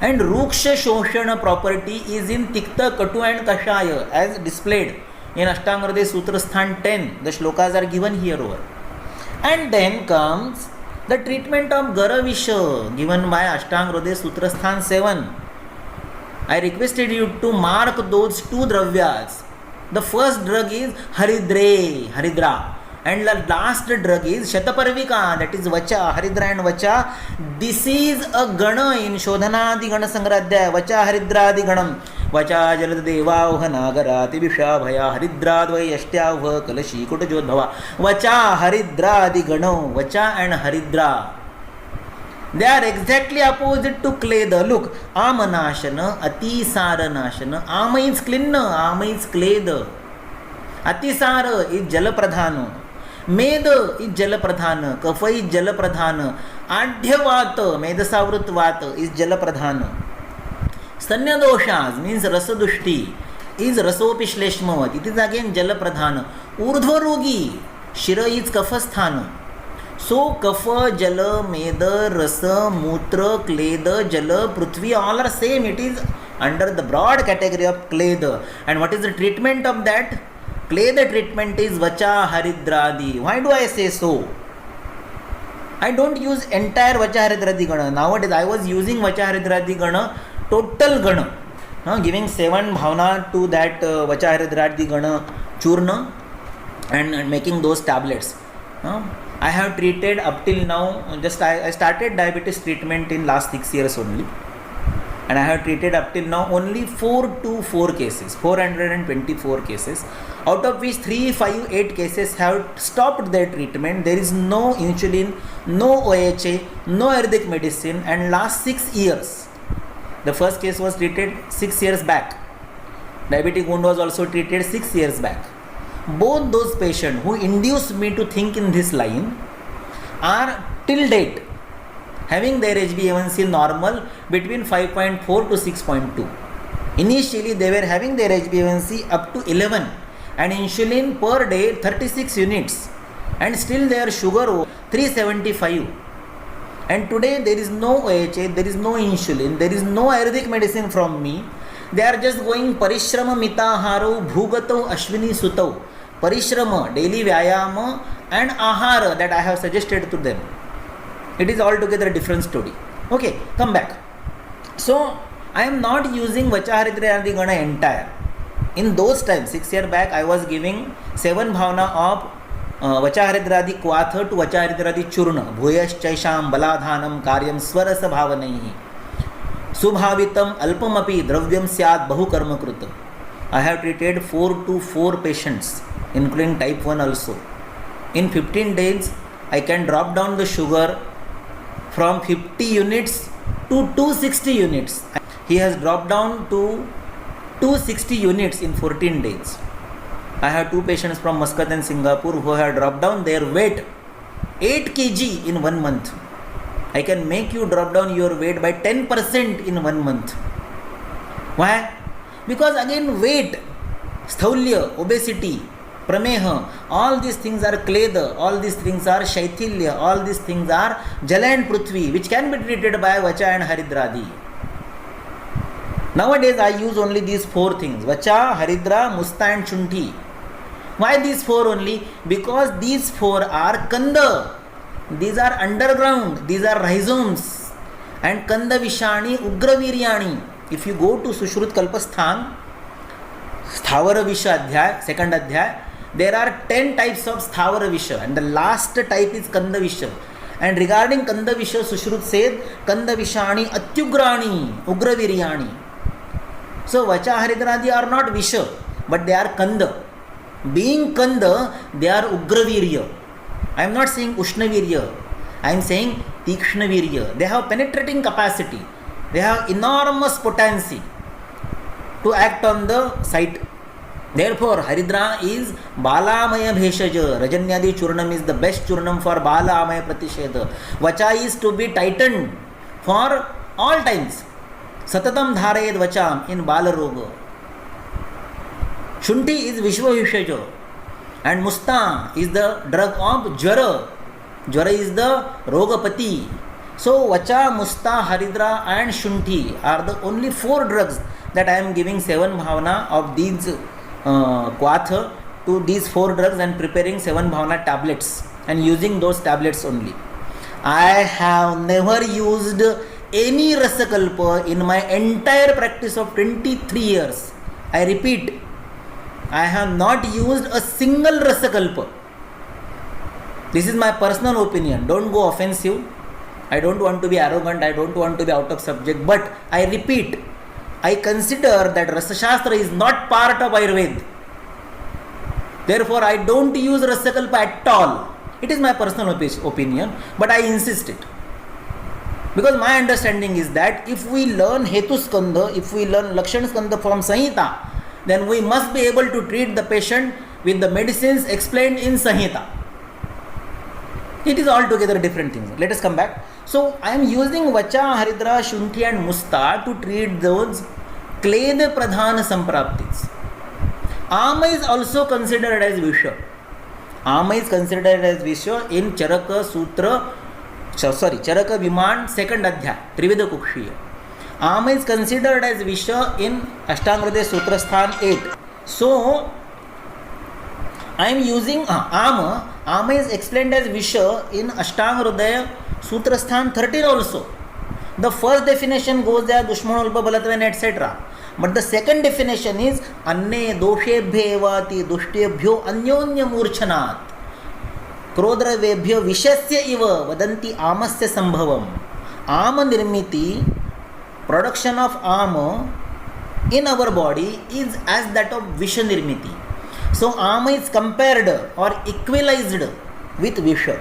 And Ruksha Shoshana property is in Tikta, Katu and Kashaya as displayed in Ashtanga Hridaya Sutra Sthan 10. The shlokas are given here over. And then comes The treatment of Garavisha given by Ashtanga Hridaya Sutrasthan 7. I requested you to mark those two dravyas. The first drug is Haridra. And the last drug is Shataparvika, that is Vacha, Haridra and Vacha. This is a Gana in Shodhanadi Gana Sangradhyaya, Vacha Haridradi Ganam. Vacha Jaladeva Nagarati Vishabhaya Haridradvai Yashtyav Kalashi Kutajodhava. Vacha Haridradi Ganam, Vacha and Haridra. They are exactly opposite to Kleda. Look, Amanashana, Atisaranashana. Ama is cleaner, Ama is Kleda. Atisara is Jalapradhana. Meda is Jalapradhana. Kafa is Jalapradhana. Adhyavata, Medasavruttvata is Jalapradhana. Stanyadoshas means Rasadushti is Rasopishleishmavat. It is again Jalapradhana. Urdhvarogi, Shira is Kafasthana. So Kafa, Jala, Meda, Rasa, Mutra, Kleda, Jala, Prithvi, all are same. It is under the broad category of Kleda. And what is the treatment of that? Kleda treatment is Vacha Haridradi. Why do I say so? I don't use entire Vacha Haridradi Gana. Nowadays I was using Vacha Haridradi Gana, total Gana. Giving 7 bhavana to that Vacha Haridradi Gana Churna and making those tablets. I have treated up till now, I started diabetes treatment in last 6 years only. And I have treated up till now only 424 cases, 424 cases, out of which 358 cases have stopped their treatment. There is no insulin, no OHA, no Ayurvedic medicine, and last 6 years. The first case was treated 6 years back. Diabetic wound was also treated 6 years back. Both those patients who induced me to think in this line are till date having their HbA1c normal between 5.4 to 6.2. Initially they were having their HbA1c up to 11 and insulin per day 36 units and still their sugar 375. And today there is no OHA, there is no insulin, there is no Ayurvedic medicine from me. They are just going Parishrama Mitaharo Bhugatau Ashwini Sutau. Parishrama, daily Vyayama and Ahara that I have suggested to them. It is altogether a different story. Okay, come back. So, I am not using Vachaharidra Gana entire. In those times, 6 years back, I was giving 7 bhavana of Vachaharidra Kvatha to Vachaharidra Churna. Bhuyash Chaisham Baladhanam Karyam Swarasa Bhavanaihi. Subhavitam Alpamapi Dravyam Syad Bahu Karma Kruta. I have treated 4 to 4 patients, including type 1 also. In 15 days, I can drop down the sugar from 50 units to 260 units. He has dropped down to 260 units in 14 days. I have 2 patients from Muscat and Singapore who have dropped down their weight 8 kg in 1 month. I can make you drop down your weight by 10% in 1 month. Why? Because again weight, sthaulya, obesity, prameha, all these things are kleda, all these things are shaithilya, all these things are jala and prithvi, which can be treated by Vacha and Haridradi. Nowadays I use only these 4 things, Vacha, Haridra, Musta and Shunti. Why these 4 only? Because these 4 are Kanda. These are underground, these are rhizomes. And Kanda Vishani, Ugra Viryani. If you go to Sushrut Kalpasthan, Sthavara Visha Adhyay, second Adhyay, there are 10 types of Sthavara Visha and the last type is Kanda Visha. And regarding Kanda Visha, Sushrut said, Kanda Vishani Atyugrani, Ugra Viryani. So Vacha Haridradi are not Visha, but they are Kanda. Being Kanda, they are Ugra Virya. I am not saying Ushna Virya. I am saying Tikshna Virya. They have penetrating capacity. They have enormous potency to act on the site. Therefore, Haridra is Balamaya Bheshaja. Rajanyadi Churnam is the best Churnam for Balamaya Pratisheda. Vacha is to be tightened for all times. Satatam Dharayed Vacham in Balaroga. Shunti is Vishwa Vishaja. And Musta is the drug of Jwara. Jwara is the Rogapati. So Vacha, Musta, Haridra and Shunti are the only 4 drugs that I am giving 7 bhavana of these Kvatha to these 4 drugs and preparing 7 bhavana tablets and using those tablets only. I have never used any Rasakalpa in my entire practice of 23 years. I repeat, I have not used a single Rasakalpa. This is my personal opinion. Don't go offensive. I don't want to be arrogant. I don't want to be out of subject. But I repeat, I consider that Rasashastra is not part of Ayurveda. Therefore, I don't use Rasakalpa at all. It is my personal opinion, but I insist it. Because my understanding is that if we learn Hetu Skandha, if we learn Lakshan Skandha from Samhita, then we must be able to treat the patient with the medicines explained in Samhita. It is altogether different things. Let us come back. So, I am using Vacha, Haridra, Shunthi and Musta to treat those Kleda Pradhana Sampraptis. Ama is also considered as Visha. Ama is considered as Visha in Charaka Viman, second Adhyay, Triveda Kukshiya. Ama is considered as Visha in Ashtanghrudaya Sutrasthan 8. So, I am using Ama. Ama is explained as Visha in Ashtanghrudaya Sutrasthan 13 also. The first definition goes there, Dushman Ulpa Balatvan, etc. But the second definition is Anne Doshebhye Evati Dushtebhyo Anyonya Murchanat Krodravebhyo Vishasya Iva Vadanti Amasya Sambhavam. Ama Nirmiti, production of Ama in our body is as that of Visha Nirmiti. So Ama is compared or equalized with Visha.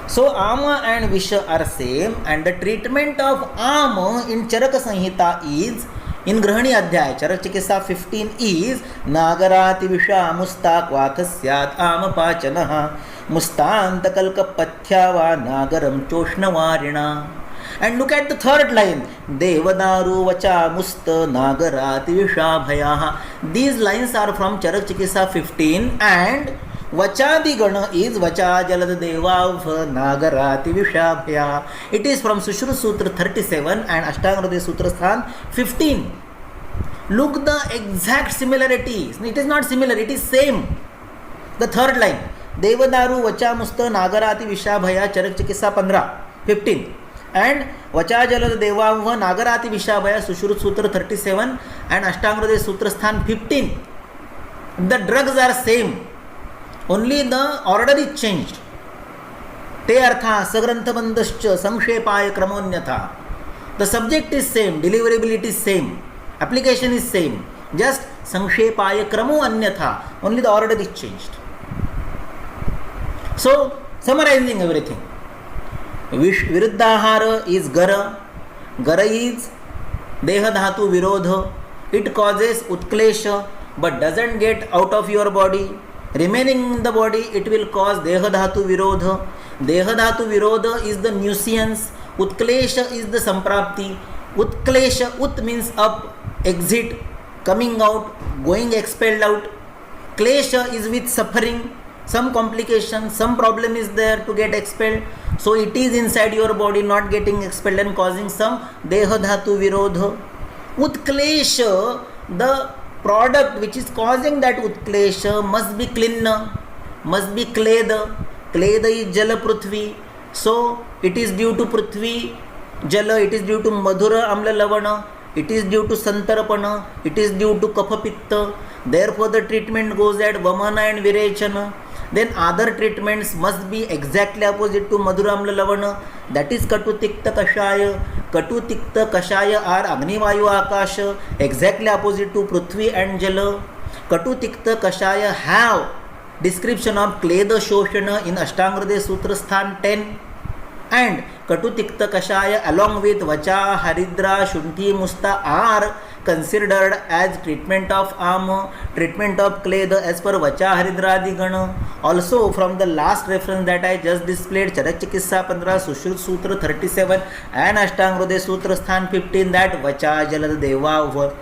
So Ama and Visha are same, and the treatment of Ama in Charaka Samhita is in Grahani Adhyay, Charak Chikitsa 15 is Nagarati Visha Musta Kvakasyat Ama Pachanaha Mustanta Kalkapathya Nagaram Choshnavarina. And look at the third line, Devadaru Vacha Musta Nagarati Visha Bhayaha. These lines are from Charak Chikitsa 15, and Vachadi Gana is Vacha Jalad Devav Nagarati Visha Bhayaha. It is from Sushruta Sutra 37 and Ashtanghrudaya Sutrasthan 15. Look the exact similarities. It is not similar, it is same. The third line, Devadaru Vacha Musta Nagarati Visha Bhaya Charak Chikitsa 15. And Vacha Jalad Devav Nagarati Visha Bhaya Sushruta Sutra 37 and Ashtanghrudaya Sutrasthan 15. The drugs are same. Only the order is changed. Te artha sagranthabandascha samshepaya kramonyatha. The subject is same, deliverability is same, application is same. Just samshepaya kramo anyatha. Only the order is changed. So, summarizing everything. Viruddhahara is Gara. Gara is Deha Dhatu Virodha. It causes Utklesha but doesn't get out of your body. Remaining in the body, it will cause Deha Dhatu Virodha. Deha Dhatu Virodha is the nuisance. Utklesha is the Samprapti. Utklesha, Ut means up, exit, coming out, going expelled out. Klesha is with suffering, some complication, some problem is there to get expelled. So it is inside your body, not getting expelled and causing some Deha Dhatu Virodha. Utklesha, the product which is causing that Utklesha must be Klinna, must be Kleda. Kleda is Jala Prithvi. So it is due to Prithvi, Jala, it is due to Madhura Amla Lavana, it is due to Santarapana, it is due to Kapha Pitta. Therefore the treatment goes at Vamana and Virechana. Then other treatments must be exactly opposite to Madhura Amla Lavana, that is Katu Tikta Kashaya. Katu Tikta Kashaya are Agni Vayu Akasha, exactly opposite to Prithvi and Jala. Katu Tikta Kashaya have description of Kleda Shoshana in Ashtanghrudaya Sutrasthan 10, and Katu Tikta Kashaya along with Vacha, Haridra, Shunthi, Musta are considered as treatment of Ama, treatment of Kleda as per Vacha, Haridra, Digana. Also from the last reference that I just displayed, Charak Chikitsa 15, Sushruta Sutra 37 and Ashtanghrudaya Sutrasthan 15, that Vacha, Jalad Deva,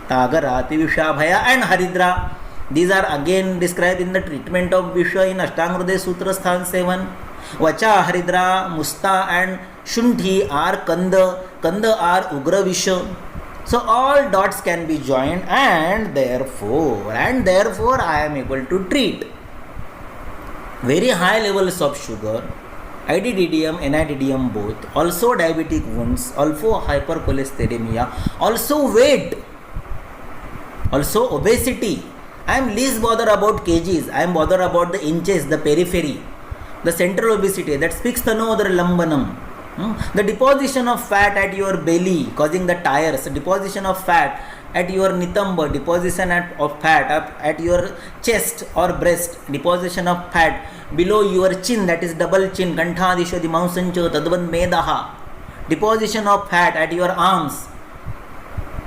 Nagarati Visha Bhaya and Haridra. These are again described in the treatment of Visha in Ashtanghrudaya Sutrasthan 7. Vacha, Haridra, Musta and Shunthi are Kanda. Kanda are Ugra Visha. So all dots can be joined, and therefore I am able to treat very high levels of sugar IDDM, NIDDM both, also diabetic wounds, also hypercholesterolemia, also weight, also obesity. I am least bothered about kgs, I am bothered about the inches, the periphery, the central obesity that speaks the no other lambanam. The deposition of fat at your belly causing the tires, deposition of fat at your nitamba, deposition of fat up at your chest or breast, deposition of fat below your chin, that is double chin, kanthadisho dimausancho tadvan medaha, deposition of fat at your arms.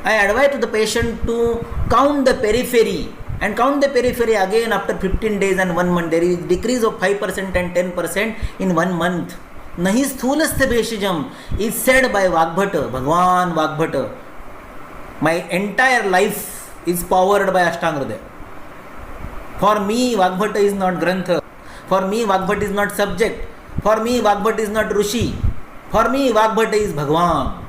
I advise to the patient to count the periphery and count the periphery again after 15 days and 1 month. There is decrease of 5% and 10% in 1 month. Nahi sthulastha bheshajam is said by Vagbhata, Bhagwan Vagbhata. My entire life is powered by Ashtanga. For me, Vagbhata is not Grantha. For me, Vagbhata is not subject. For me, Vagbhata is not Rishi. For me, Vagbhata is Bhagwan.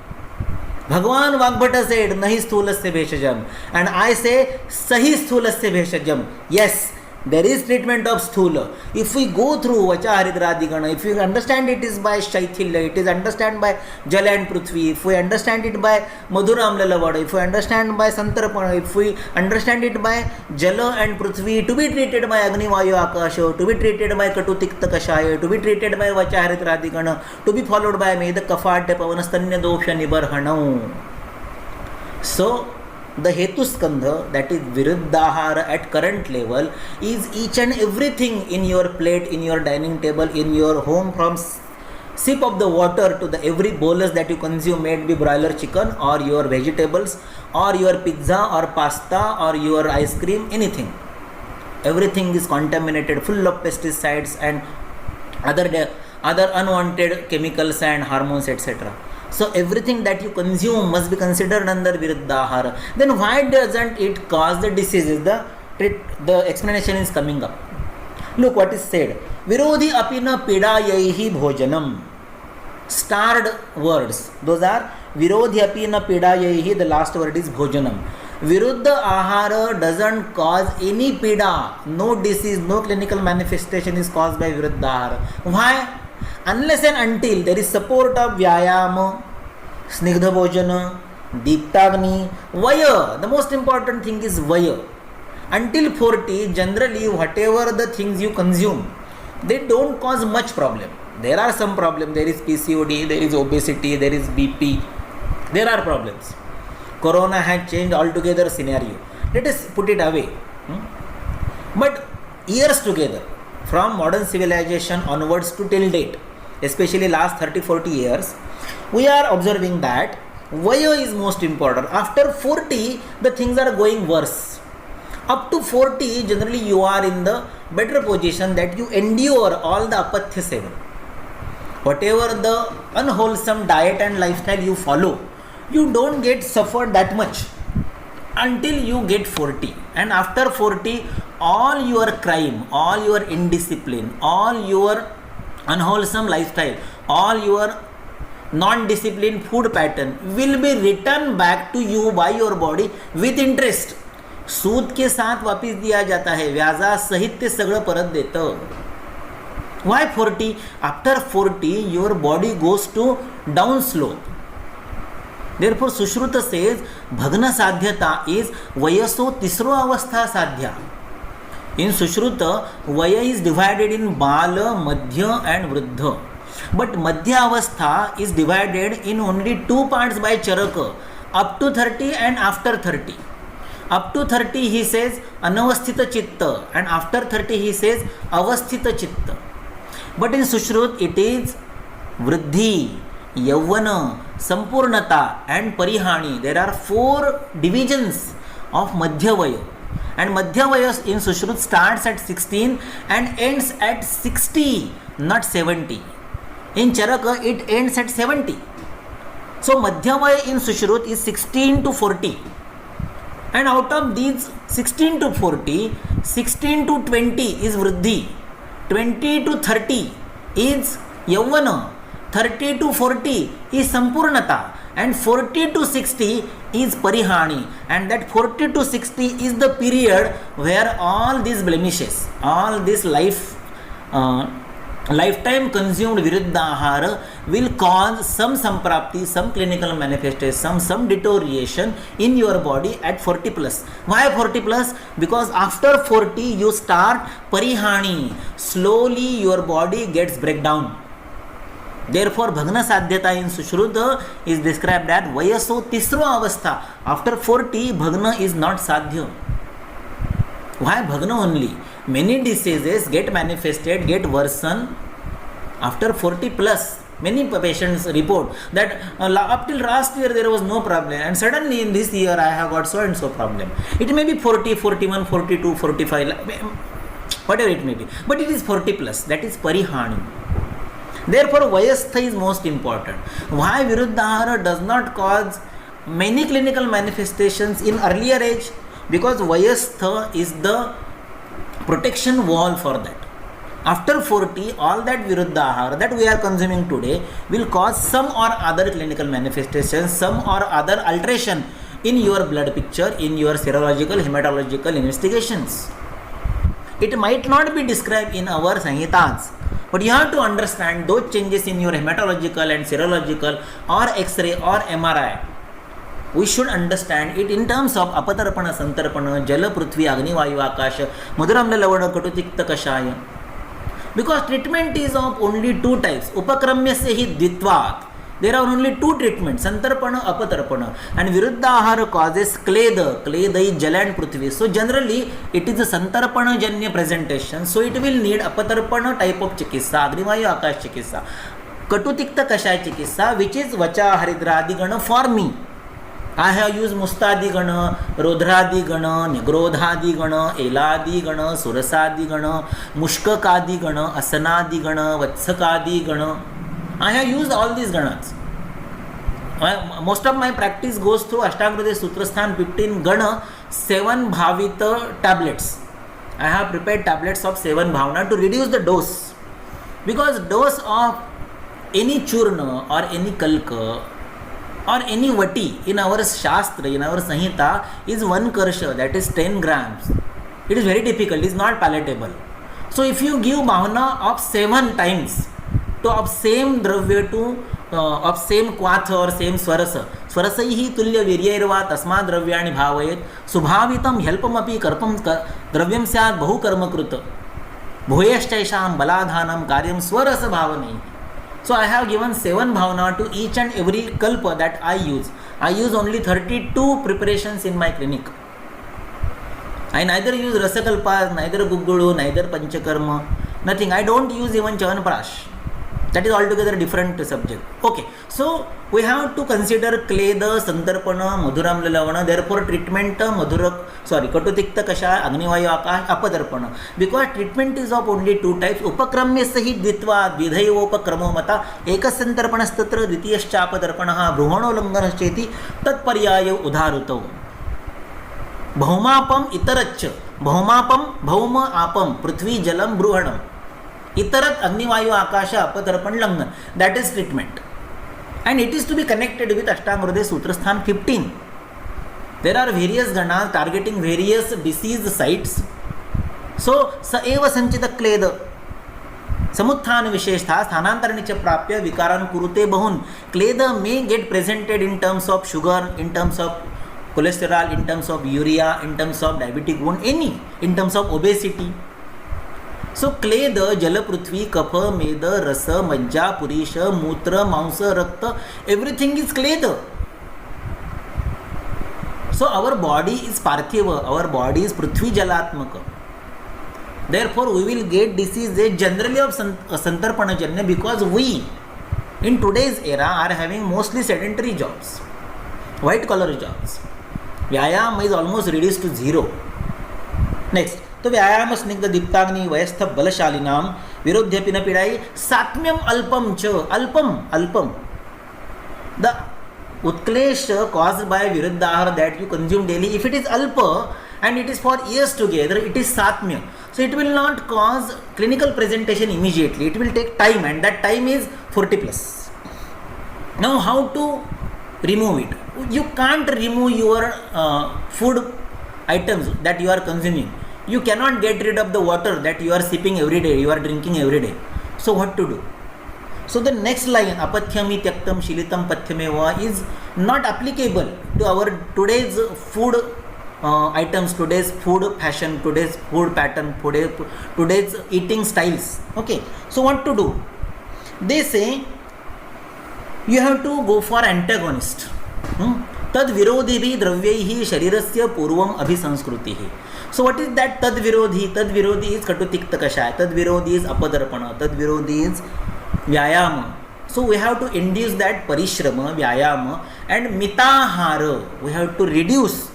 Bhagwan Vagbhata said, Nahi sthulasya bheshajam. And I say, Sahi sthulasya bheshajam. Yes, there is treatment of sthula. If we go through Vacha Haridradigana, if you understand it is by Shaithilya, it is understand by Jala and Prithvi, if we understand it by Madhuram Lalavada, if we understand by Santarapana, if we understand it by Jala and Prithvi, to be treated by Agni Vayu Akasha, to be treated by Katutikta Kashaya, to be treated by Vacha Haridradigana, to be followed by Medak Kafadya Pavanastanya Dosha Nibarhanau. So, the Hetuskandha, that is Viruddhahara at current level, is each and everything in your plate, in your dining table, in your home, from sip of the water to the every bolus that you consume, may it be broiler chicken or your vegetables or your pizza or pasta or your ice cream, anything. Everything is contaminated, full of pesticides and other unwanted chemicals and hormones, etc. So everything that you consume must be considered under Viruddhahara. Then why doesn't it cause the diseases? The explanation is coming up. Look what is said. Virodhi apina pidayaihi bhojanam. Starred words. Those are Virodhi apina pidayaihi. The last word is bhojanam. Viruddha ahara doesn't cause any pida. No disease, no clinical manifestation is caused by Viruddha ahara. Why? Unless and until there is support of Vyayama, Snigdha Bhojana, Deeptagni, Vaya. The most important thing is Vaya. Until 40, generally whatever the things you consume, they don't cause much problem. There are some problems. There is PCOD, there is obesity, there is BP. There are problems. Corona has changed altogether scenario. Let us put it away. But years together, from modern civilization onwards to till date, especially last 30-40 years, we are observing that Vaya is most important. After 40, the things are going worse. Up to 40, generally you are in the better position that you endure all the Apathya Seva. Whatever the unwholesome diet and lifestyle you follow, you don't get suffered that much until you get 40. And after 40, all your crime, all your indiscipline, all your unwholesome lifestyle, all your non-disciplined food pattern will be returned back to you by your body with interest. सूद के साथ वापस दिया जाता है, व्याजा सहित ते सगळं परत देतं. Why 40? After 40, your body goes to down slope. Therefore, Sushruta says, Bhagna Sadhyata is Vayaso Tisro Avastha Sadhya. In Sushruta, Vaya is divided in Bala, Madhya and Vruddha. But Madhya Avastha is divided in only two parts by Charaka, up to 30 and after 30. Up to 30 he says Anavasthita Chitta, and after 30 he says Avasthita Chitta. But in Sushrut it is Vriddhi, Yavana, Sampurnata and Parihani. There are 4 divisions of Madhya Vaya. And Madhya Vaya in Sushrut starts at 16 and ends at 60, not 70. In Charaka it ends at 70. So Madhya Vaya in Sushrut is 16 to 40. And out of these 16 to 40, 16 to 20 is Vriddhi, 20 to 30 is Yavana, 30 to 40 is Sampurnata, and 40 to 60 is Parihani. And that 40 to 60 is the period where all these blemishes, all this life lifetime consumed viruddha ahara will cause some samprapti, some clinical manifestation, some deterioration in your body at 40 plus. Why 40 plus? Because after 40 you start parihani. Slowly your body gets breakdown. Therefore bhagna sadhyata in Sushruta is described as vayaso tisro avastha. After 40 bhagna is not sadhya. Why bhagna only? Many diseases get manifested, get worsen after 40 plus. Many patients report that up till last year there was no problem and suddenly in this year I have got so and so problem. It may be 40, 41, 42, 45, whatever it may be. But it is 40 plus. That is parihani. Therefore vayastha is most important. Why viruddhahara does not cause many clinical manifestations in earlier age? Because vayastha is the protection wall for that. After 40, all that viruddhahara that we are consuming today will cause some or other clinical manifestations, some or other alteration in your blood picture, in your serological, hematological investigations. It might not be described in our Samhitas, but you have to understand those changes in your hematological and serological or X-ray or MRI. We should understand it in terms of apatarpana, santarpana, jala, prithvi, agni, vayu, akasha, madhuramla, lavana, katutikta, kashaya. Because treatment is of only two types. Upakramya se hi dvitvat. There are only two treatments, santarpana, apatarpana. And viruddhahara causes kleda. Kleda is jala and prithvi. So generally it is a santarpana janya presentation. So it will need apatarpana type of chikissa, agni, vayu, akash chikissa. Katutikta, kashaya chikissa, which is vacha, haridradi gana for me. I have used Mustadi Gana, Rodhradi Gana, Nagrodhadi Gana, Eladi Gana, Surasadi Gana, Mushkakadi Gana, Asanadi Gana, Vatsakadi Gana. I have used all these Ganas. Most of my practice goes through Ashtanga Sutrasthan 15 Gana, 7 Bhavita tablets. I have prepared tablets of 7 Bhavana to reduce the dose. Because dose of any Churna or any Kalka or any vati in our Shastra, in our Samhita is 1 karsha, that is 10 grams. It is very difficult, it is not palatable. So if you give bhavana of 7 times to of same dravya to of same kwatha or same swarasa, swarasaihi tulya viryairva tasma dravyani bhavayet subhavitam helpamapi karpam dravyam syat bahu karma kruta bhuyashtaisham baladhanam karyam swarasa bhavani. So I have given 7 bhavana to each and every kalpa that I use. I use only 32 preparations in my clinic. I neither use rasakalpa, neither guggulu, neither panchakarma, nothing. I don't use even chavanprash. That is altogether different subject. Okay, so we have to consider kleda, santarpana, madhuram lalavana. Therefore, treatment katutikta kashaya, agnivayu akash, apadarpana. Because treatment is of only 2 types. Upakramya sahi dvitva vidhayopakramo mata ekasantarpanastatra dvitiyascha apadarpanaha bruhano langhanascheti tat paryayo udharutau. Bhaumapam itaraccha. Bhaumapam bhauma apam prithvi jalam bruhanam. Itarat agnivayu akasha apadarpan langhan. That is treatment. And it is to be connected with Ashtanga Hridaya Sutrasthan 15. There are various ganas targeting various disease sites. So, sa eva sanchita kleda samuthana visheshtha sthanantarani cha prapya vikaran kurute bahun. Kleda may get presented in terms of sugar, in terms of cholesterol, in terms of urea, in terms of diabetic wound, any, in terms of obesity. So kleda, jala, prithvi, kapha, meda, rasa, majja, purisha, mutra, mamsa, rakta, everything is kleda. So our body is parthiva, our body is prithvi jalatmaka. Therefore we will get diseases generally of santarpana janya because we in today's era are having mostly sedentary jobs, white collar jobs. Vyayam is almost reduced to 0. Next. तो व्यायाम स्निग्ध दीप्ताग्नि वयस्थ बलशालिनाम विरोध्य pin पीड़ाई सात्म्यम अल्पम च अल्पम the utklesh caused by viruddhahara that you consume daily, if it is alpa and it is for years together, it is satmya. So it will not cause clinical presentation immediately, it will take time, and that time is 40 plus. Now how to remove it? You can't remove your food items that you are consuming. You cannot get rid of the water that you are sipping every day, you are drinking every day. So what to do? So the next line, apathyami tyaktam shilitam pathyameva, is not applicable to our today's food items, today's food fashion, today's food pattern, today's eating styles. Okay, so what to do? They say you have to go for antagonist. Tad virodhi dravyaihi sharirasya purvam abhisanskrutihi. So what is that tad virodhi? Tad virodhi is katutikta kashaya, tad virodhi is apadarpana, tad virodhi is vyayama. So we have to induce that parishrama, vyayama, and mitahara. We have to reduce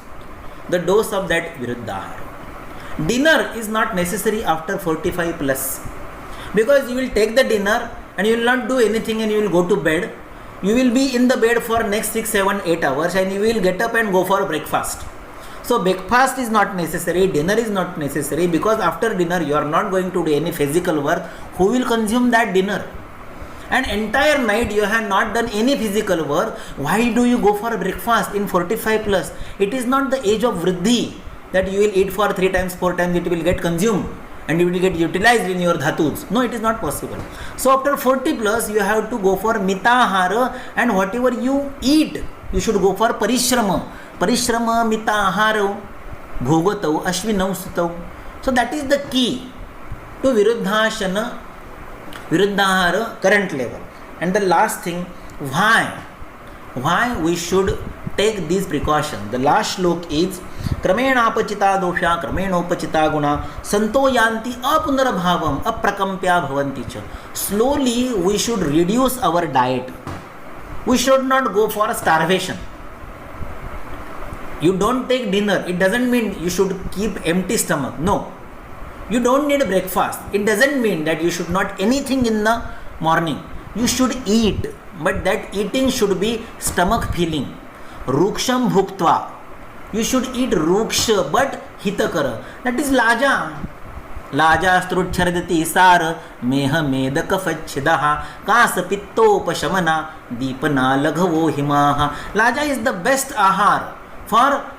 the dose of that viruddhahara. Dinner is not necessary after 45 plus, because you will take the dinner and you will not do anything and you will go to bed. You will be in the bed for next 6, 7, 8 hours and you will get up and go for breakfast. So breakfast is not necessary, dinner is not necessary, because after dinner you are not going to do any physical work. Who will consume that dinner? And entire night you have not done any physical work. Why do you go for breakfast in 45 plus? It is not the age of vriddhi that you will eat for 3 times, 4 times, it will get consumed and it will get utilized in your dhatus. No, it is not possible. So after 40 plus you have to go for mitahara, and whatever you eat you should go for parishrama. Parishrama, mitahara, bhogatau, ashvinau sutau. So that is the key to viruddhashana, viruddhahara current level. And the last thing, why we should take these precautions. The last slok is क्रमेणापचिता दोषा क्रमेणोपचिता गुणा संतो यान्ति अपुनर्भावम अप्रकम्प्या भवन्ति च. Slowly we should reduce our diet. We should not go for starvation. You don't take dinner, it doesn't mean you should keep empty stomach. No. You don't need breakfast. It doesn't mean that you should not anything in the morning. You should eat, but that eating should be stomach filling. Ruksham bhuktva. You should eat ruksha but hitakara. That is laja. Laja struchardati sar meha medaka fachdaha kasa pittopashamana deepana laghavo himaha. Laja is the best ahar for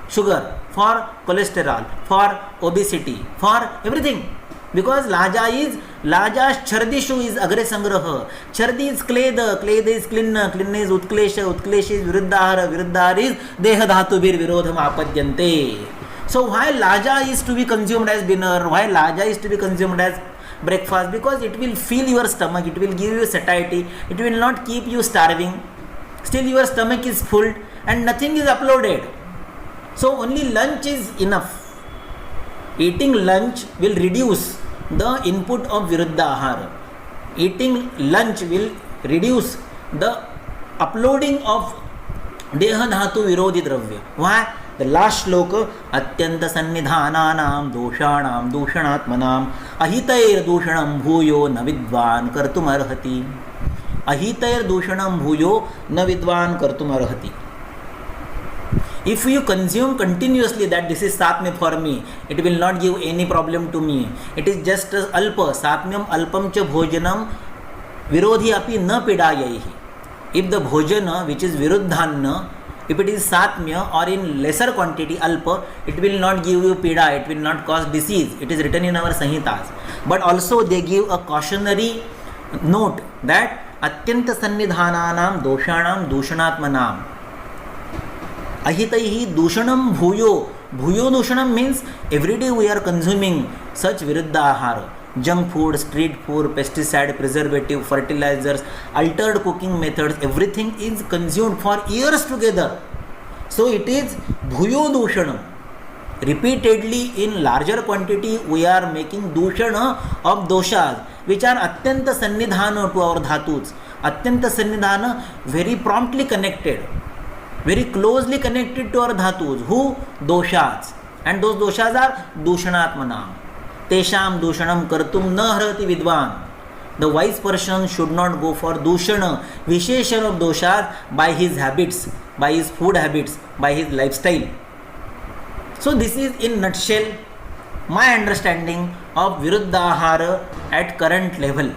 sugar, for cholesterol, for obesity, for everything. Because laja's chardishu is agre sangraha. Chardi is kleda is klinna is utklesha is viruddhahara is deha dhatubhir virodham apadyante. So why laja is to be consumed as dinner, why laja is to be consumed as breakfast? Because it will fill your stomach, it will give you satiety, it will not keep you starving. Still your stomach is full and nothing is uploaded. So only lunch is enough. Eating lunch will reduce the input of viruddhahara. Eating lunch will reduce the uploading of deha dhatu virodhi dravya. Why? The last shloka, atyanta sannidhananam doshanam dushanatmanam ahitair dushanam bhuyo na vidvan kartum arhati. Ahitair dushanam bhuyo na vidvan kartum arhati. If you consume continuously that this is satmya for me, it will not give any problem to me. It is just alpa. Satmyam alpam cha bhojanam virodhi api na pidayaihi. If the bhojana which is viruddhanna, if it is satmya or in lesser quantity alpa, it will not give you pida, it will not cause disease. It is written in our Sanhitas. But also they give a cautionary note that atyanta sannidhananam doshanam dushanatmanam ahitaihi dushanam bhuyo. Bhuyo dushanam means every day we are consuming such viruddhahara. Junk food, street food, pesticide, preservative, fertilizers, altered cooking methods, everything is consumed for years together. So it is bhuyo dushanam. Repeatedly in larger quantity we are making dushana of doshas which are atyanta sannidhana to our dhatus. Atyanta sannidhana, very promptly connected, very closely connected to our dhatus. Who? Doshas. And those doshas are dushanatmanam. Tesham dushanam kartum na harati vidvan. The wise person should not go for dushana, visheshan of doshas by his habits, by his food habits, by his lifestyle. So this is in nutshell my understanding of viruddhahara at current level.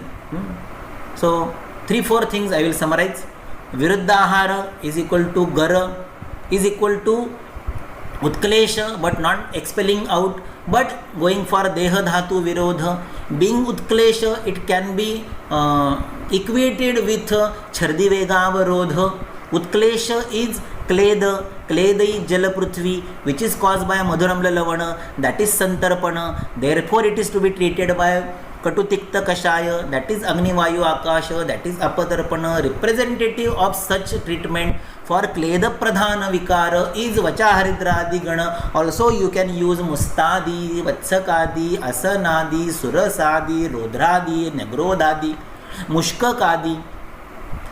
So 3-4 things I will summarize. Viruddhahara is equal to gara, is equal to Utklesha, but not expelling out, but going for Deha Dhatu Virodha. Being Utklesha, it can be equated with Chhardi Vegavarodha. Utklesha is Kleda, Kleda is Jalaprithvi, which is caused by Madhuramla Lavana, that is Santarpana. Therefore, it is to be treated by Katutikta Kashaya, that is Agnivayu Akasha, that is Apatarpana. Representative of such treatment for Kleda Pradhana Vikara is Vachaharidra Gana. Also, you can use Mustadi, Vatsakadi, Asanadi, Surasadi, Rodradi, Negrodadi, Mushkakadi.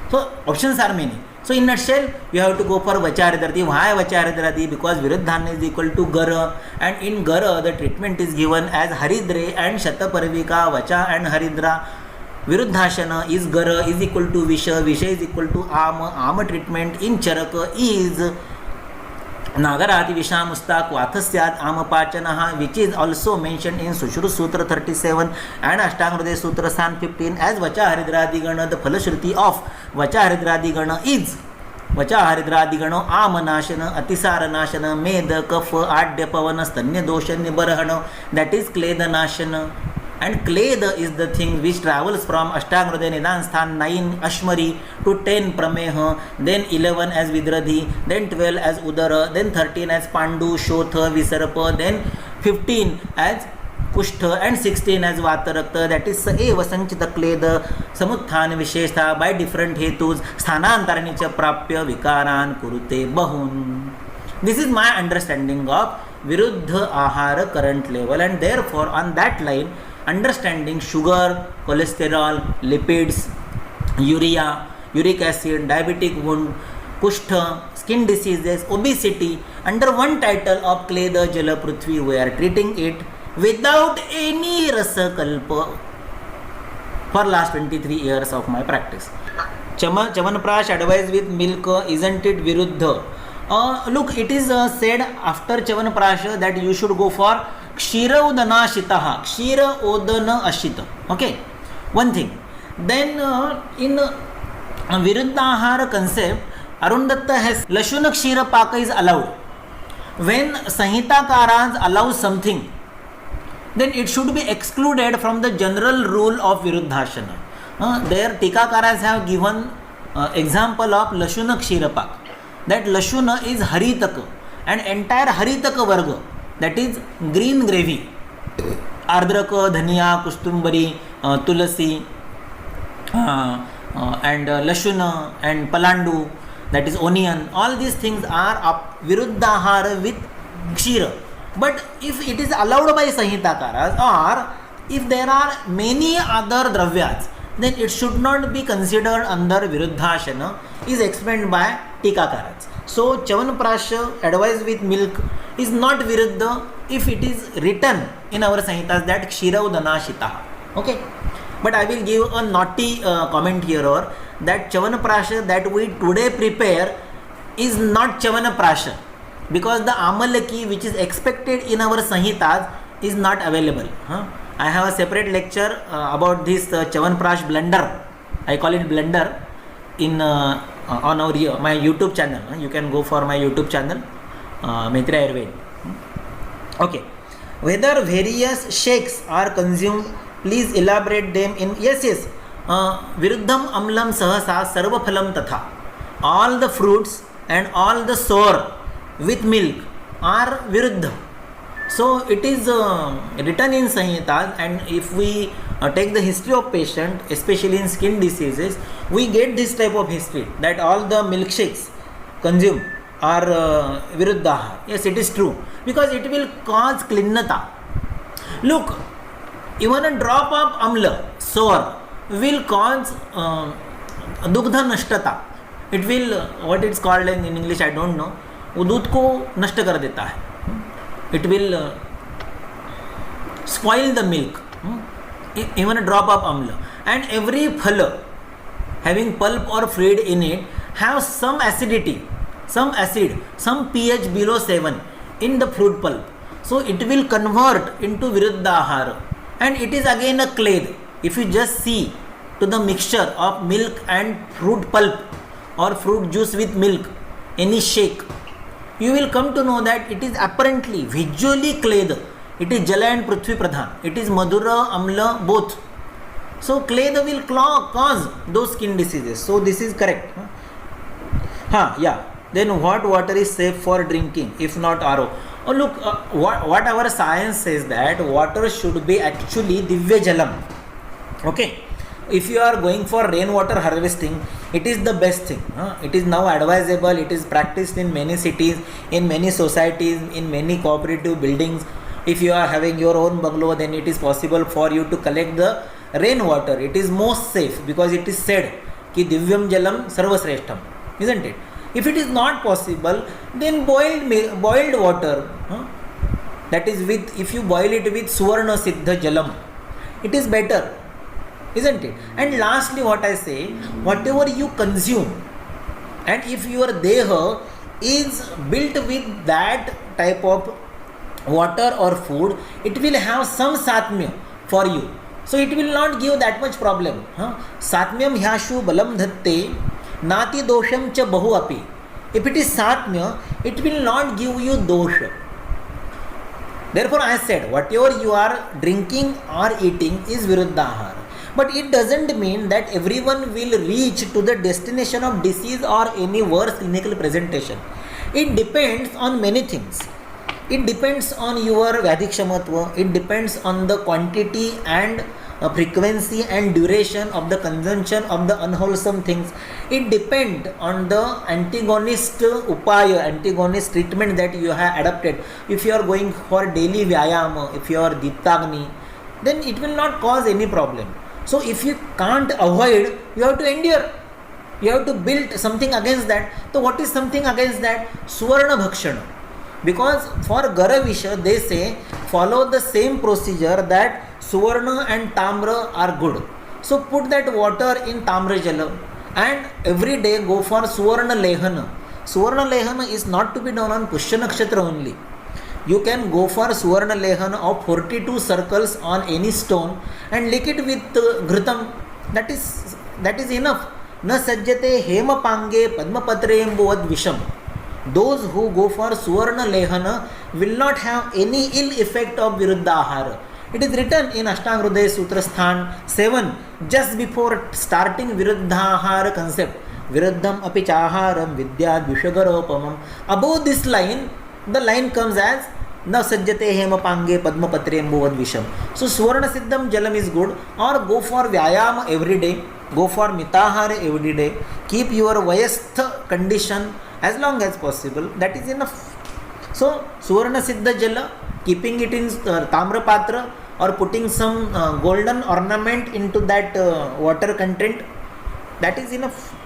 So, options are many. So, in nutshell, you have to go for Vacharidrati. Why Vacharidrati? Because Viruddhana is equal to Gara, and in Gara, the treatment is given as Haridre and Shataparvika, Vacha and Haridra. Viruddhashana is Gara is equal to Visha, Visha is equal to Ama. Ama treatment in Charaka is Nagarati Vishamustaq Vathasyat Amapachanaha, which is also mentioned in Sushruta Sutra 37 and Ashtanga Sutra San 15 as Vacha Haridradigana. The Phalashruti of Vacha Haridradigana is Vacha Haridradigano Amanashana, Atisaranashana, Meda, Kafa, Adya Pavana, Stanya Dosha Nibarahana, that is Kleda Nashana. And Kleda is the thing which travels from Ashtanga Nidan Sthan 9 Ashmari to 10 Prameha, then 11 as Vidradhi, then 12 as Udara, then 13 as Pandu, Shotha, Visarpa, then 15 as Kushtha, and 16 as Vatarakta, that is Eva Sanchita Kleda, Samutthana Visheshtha, by different hetus, Sthanantaranicha Prapya Vikaran Kurute Bahun. This is my understanding of Viruddha Ahara current level, and therefore on that line, understanding sugar, cholesterol, lipids, urea, uric acid, diabetic wound, kushtha, skin diseases, obesity, under one title of Kleda Jalaprithvi, we are treating it without any Rasakalpa for last 23 years of my practice. Chavanprash advice with milk, isn't it Viruddha? Look, it is said after Chavanprasha that you should go for Kshira Udana Ashitaha, Kshira Udana Ashita. Okay, one thing. Then in Viruddhahara concept, Arun Datta has Lashuna Kshira Paka is allowed. When Sanhita Karans allow something, then it should be excluded from the general rule of Viruddhashana. There Tikakaras have given example of Lashuna Kshira Paka. That Lashuna is Haritaka, and entire Haritaka Varga, that is green gravy, Ardraka, Dhaniya, Kustumbari, Tulasi, and Lashuna and Palandu, that is onion. All these things are Viruddhahara with Kshira. But if it is allowed by Sanhitakaras, or if there are many other dravyas, then it should not be considered under Viruddhashana, is explained by Tikakarats. So Chavanprasha advice with milk is not Viruddha if it is written in our Sanhitas that Kshira Udana Shitaha. Okay. But I will give a naughty comment here, or that Chavanprasha that we today prepare is not Chavanprasha, because the Amalaki which is expected in our Sanhitas is not available. I have a separate lecture about this Chavanprash blender. I call it blender in on my YouTube channel. You can go for my YouTube channel, Maitri Ayurved. Okay. Whether various shakes are consumed, please elaborate them in. Yes. Viruddham amlam sahasa sarva phalam tatha. All the fruits and all the sour with milk are Viruddha. So it is written in Sanhitas, and if we take the history of patient, especially in skin diseases, we get this type of history that all the milkshakes consumed are Viruddha. Yes, it is true, because it will cause klinnata. Look, even a drop of amla, sour, will cause dugdha nashtata. It will, what it's called in English, I don't know, वो दूध को नष्ट कर देता है. It will spoil the milk, even a drop of amla. And every phala having pulp or fluid in it have some acidity, some acid, some pH below 7 in the fruit pulp. So it will convert into Viruddhahara, and it is again a kled. If you just see to the mixture of milk and fruit pulp or fruit juice with milk, any shake, you will come to know that it is apparently visually Kleda. It is Jala and Prithvi Pradhan. It is Madhura, Amla, both. So Kleda will cause those skin diseases. So this is correct. Yeah. Then what water is safe for drinking if not RO? Oh look, what our science says that water should be actually Divya Jalam. Okay. If you are going for rainwater harvesting, it is the best thing. It is now advisable. It is practiced in many cities, in many societies, in many cooperative buildings. If you are having your own bungalow, then it is possible for you to collect the rainwater. It is most safe because it is said ki Divyam Jalam Sarvasreshtham, isn't it? If it is not possible, then boiled water, that is with, if you boil it with Suvarna Siddha Jalam, it is better, isn't it? And lastly, what I say, whatever you consume, and if your deha is built with that type of water or food, it will have some satmya for you. So it will not give that much problem. Satmyam hyashu balam dhatte nati dosham cha bahu api. If it is satmya, it will not give you dosha. Therefore I said, whatever you are drinking or eating is viruddhahara. But it doesn't mean that everyone will reach to the destination of disease or any worse clinical presentation. It depends on many things. It depends on your Vyadhikshamatva. It depends on the quantity and frequency and duration of the consumption of the unwholesome things. It depends on the antagonist upaya, antagonist treatment that you have adopted. If you are going for daily vyayama, if you are Diptagni, then it will not cause any problem. So if you can't avoid, you have to endure. You have to build something against that. So what is something against that? Suvarna Bhakshana. Because for Garavisha, they say follow the same procedure that Suvarna and Tamra are good. So put that water in Tamra Jala and every day go for Suvarna Lehana. Suvarna Lehana is not to be done on Pushya Nakshatra only. You can go for Suvarna Lehana of 42 circles on any stone and lick it with Ghritam. That is enough. Na sajjate hema pange padmapatre embuvad visham. Those who go for Suvarna Lehana will not have any ill effect of Viruddhahara. It is written in Ashtanga Hridaya Sutra Sthan 7, just before starting Viruddhahara concept. Viruddham api chaharam vidyad vishagaropamam. Above this line, the line comes as Na sajjate hema pange padmapatre embuvad visham. So Suvarna Siddham Jalam is good, or go for Vyayama every day, go for Mitahara every day, keep your Vayastha condition as long as possible. That is enough. So Suvarna Siddha Jala, keeping it in Tamra Patra or putting some golden ornament into that water content, that is enough.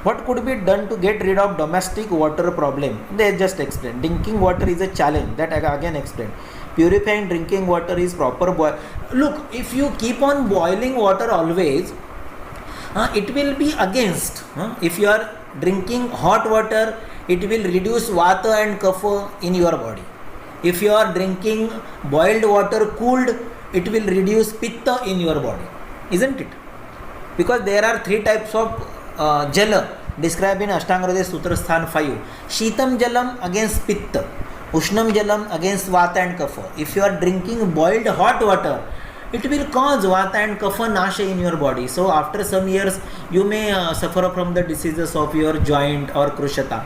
What could be done to get rid of domestic water problem? They just explained. Drinking water is a challenge. That I again explained. Purifying drinking water is proper boil. Look, if you keep on boiling water always, it will be against. If you are drinking hot water, it will reduce vata and kapha in your body. If you are drinking boiled water cooled, it will reduce pitta in your body, isn't it? Because there are three types of jala described in Ashtanga Hridaya Sutra Sthan 5. Shitam jalam against pitta, Ushnam jalam against vata and kapha. If you are drinking boiled hot water, it will cause vata and kapha nasha in your body. So after some years, you may suffer from the diseases of your joint or krushata.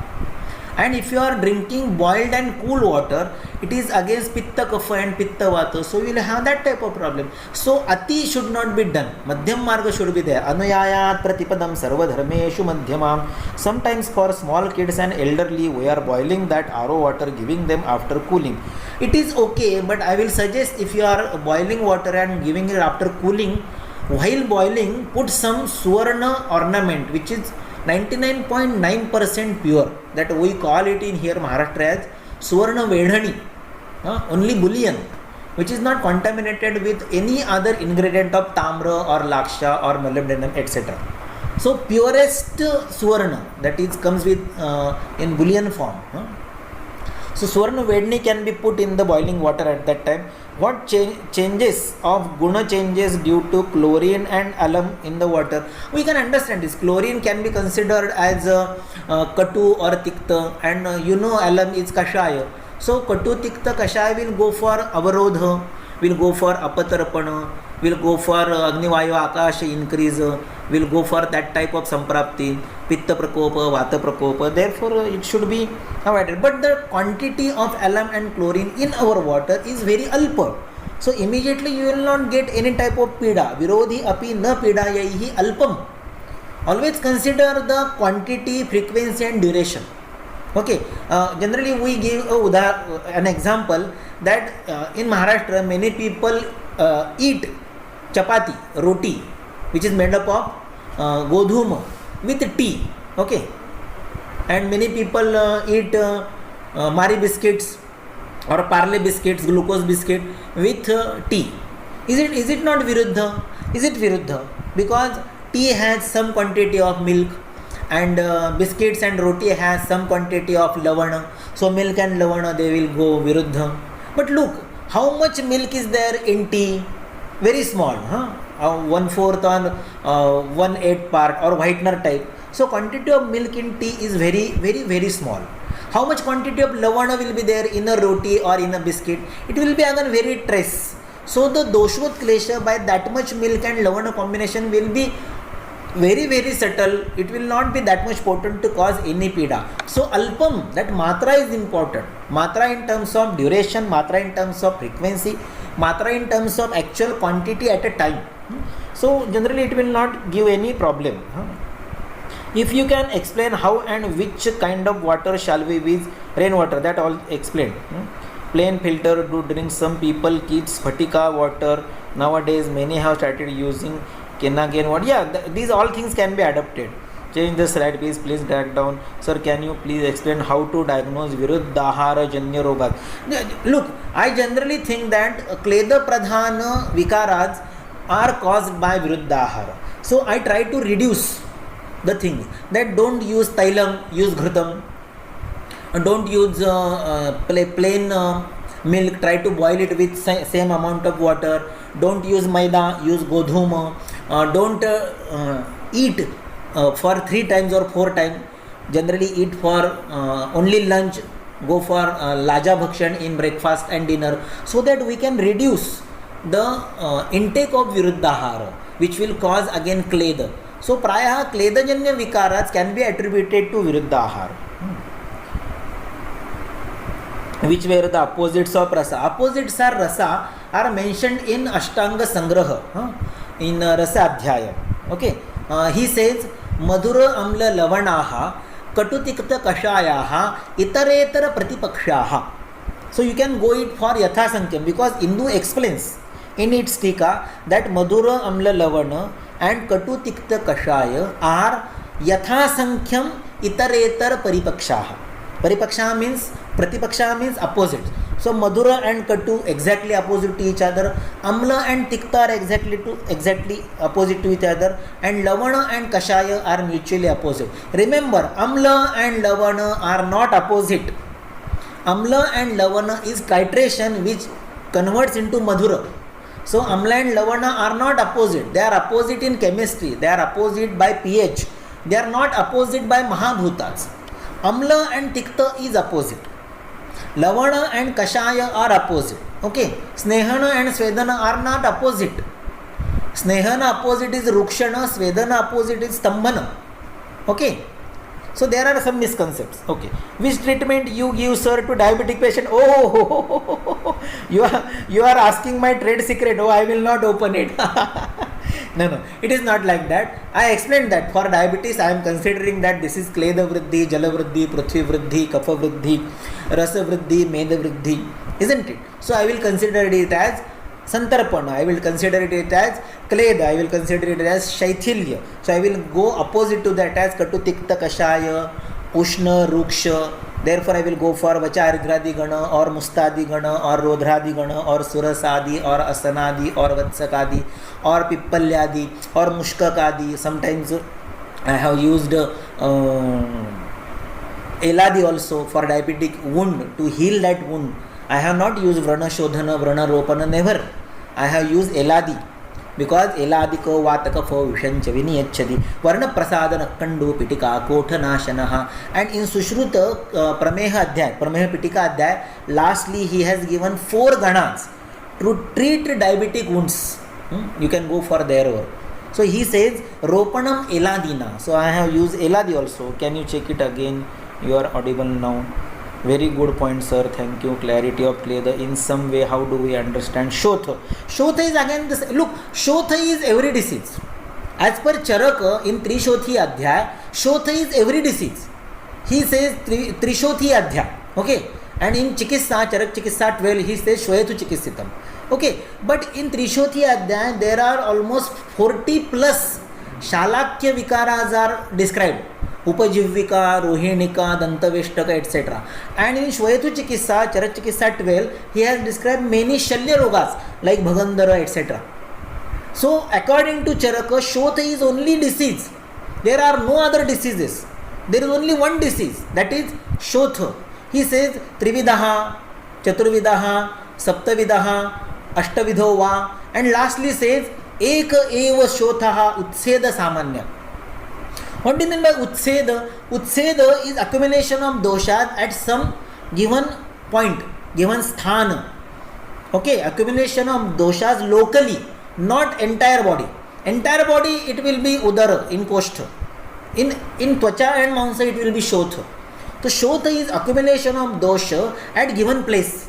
And if you are drinking boiled and cool water, it is against pitta kapha and pitta vata. So you will have that type of problem. So ati should not be done. Madhyam marga should be there. Anuyayat pratipadam sarva dharmeshu madhyamam. Sometimes for small kids and elderly, we are boiling that RO water, giving them after cooling. It is okay, but I will suggest if you are boiling water and giving it after cooling, while boiling, put some Suvarna ornament, which is 99.9% pure, that we call it in here Maharashtra as Suvarna Vedhani, only bullion, which is not contaminated with any other ingredient of Tamra or Laksha or molybdenum, etc. So purest Suvarna, that is comes with in bullion form. So Swarna Vedni can be put in the boiling water at that time. What changes of guna changes due to chlorine and alum in the water? We can understand this. Chlorine can be considered as katu or tikta, and alum is kashaya. So katu tikta kashaya will go for avarodha, will go for apatarapana, will go for agnivayu akasha increase, will go for that type of samprapti, pitta prakopa, vata prakopa. Therefore it should be avoided. But the quantity of alum and chlorine in our water is very alpa. So immediately you will not get any type of pida. Virodhi api na pidayaihi alpam. Always consider the quantity, frequency and duration. Okay, generally we give an example that in Maharashtra many people eat chapati, roti, which is made up of godhuma with tea. Okay, and many people eat Mari biscuits or Parle biscuits, glucose biscuit with tea. Is it not viruddha? Is it viruddha? Because tea has some quantity of milk, and biscuits and roti has some quantity of lavana. So milk and lavana, they will go viruddha. But look, how much milk is there in tea? Very small, 1/4 or 1/8 part or whitener type. So quantity of milk in tea is very, very, very small. How much quantity of lavana will be there in a roti or in a biscuit? It will be again very trace. So the doshvat klesha by that much milk and lavana combination will be very, very subtle. It will not be that much potent to cause any pida. So alpam, that matra is important. Matra in terms of duration, matra in terms of frequency, matra in terms of actual quantity at a time. So generally it will not give any problem. If you can explain how and which kind of water shall we use, rainwater, that all explained. Plain filter to drink. Some people keep Sphatika water. Nowadays many have started using Kenagen water. Yeah, these all things can be adapted. Change the slide please drag down. Sir, can you please explain how to diagnose Viruddhahara Janya Rogas? Look, I generally think that Kleda Pradhana Vikaras are caused by Viruddhahara. So I try to reduce the thing, that don't use Tailam, use Ghrutam. Don't use plain milk, try to boil it with same amount of water. Don't use maida, use godhuma. Don't eat for 3 times or 4 times. Generally eat for only lunch, go for laja bhakshan in breakfast and dinner, so that we can reduce the intake of viruddhahara, which will cause again kleda. So praya kledajanya vikaras can be attributed to viruddhahara, which were the opposites of rasa. Opposites are rasa are mentioned in Ashtanga Sangraha, in Rasa Adhyaya. Okay, he says madhura amla lavanaha katutikta kashayaha itaretara pratipakshaha. So you can go it for yatha sankhya, because Indu explains in its tika that madhura amla lavana and katutikta kashaya are yatha sankham itaretara paripakshaha. Paripaksha means, pratipaksha means opposite. So madhura and katu exactly opposite to each other. Amla and tikta are exactly opposite to each other. And lavana and kashaya are mutually opposite. Remember, amla and lavana are not opposite. Amla and lavana is titration which converts into madhura. So amla and lavana are not opposite. They are opposite in chemistry. They are opposite by pH. They are not opposite by mahabhutas. Amla and tikta is opposite. Lavana and kashaya are opposite. Okay. Snehana and svedana are not opposite. Snehana opposite is rukshana, svedana opposite is stambhana. Okay. So there are some misconceptions. Okay. Which treatment you give, sir, to diabetic patient? Oh, you are asking my trade secret. Oh, I will not open it. No, it is not like that. I explained that for diabetes I am considering that this is kleda vriddhi, jala vriddhi, prithvi vriddhi, kapha vriddhi, rasa vriddhi, meda vriddhi, isn't it? So I will consider it as santarpana, I will consider it as kleda, I will consider it as shaithilya. So I will go opposite to that as katu tikta kashaya, ushna ruksha. Therefore I will go for vacharigradi gana or mustadi gana or rodhradi gana or surasadi or asanadi or vatsakadi or pippalyadi or mushkakadi. Sometimes I have used Eladi also for diabetic wound, to heal that wound. I have not used Vrana Shodhana, Vrana Ropana, never. I have used Eladi. Because Eladiko Vataka for Vishancha Viniyachadi, Varna Prasadana Kandu Pitika, Kothanashanaha, and in Sushruta Prameha Adhyay, Prameha Pitika Adhyay, lastly he has given 4 ganas to treat diabetic wounds. You can go for their work. So he says Ropanam Eladina. So I have used Eladi also. Can you check it again? You are audible now. Very good point, sir. Thank you. Clarity of Kleda. In some way, how do we understand Shotha? Shotha is again this. Look, Shotha is every disease. As per Charaka in Trishothi Adhyay, Shotha is every disease. He says Trishothi Adhyay. Okay. And in Chikissa, Charak Chikissa 12, he says Shwetu Chikisitam. Okay. But in Trishothi Adhyay, there are almost 40 plus Shalakya Vikaras are described. Upajivvika, Rohinika, Dantavishtaka, etc. And in Shwetu Chikissa, Charak Chikissa 12, he has described many Shalya Rogas like Bhagandara, etc. So, according to Charaka, Shotha is only disease. There are no other diseases. There is only one disease, that is Shotha. He says Trividaha, Chaturvidaha, Saptavidaha, Ashtavidho va, and lastly says Eka eva Shothaha Utseda Samanya. What do you mean by Utseda? Utseda is accumulation of doshas at some given point, given sthana. Okay, accumulation of doshas locally, not entire body. Entire body it will be udara in koshtha. In tvacha and mansa it will be shotha. So shotha is accumulation of dosha at given place.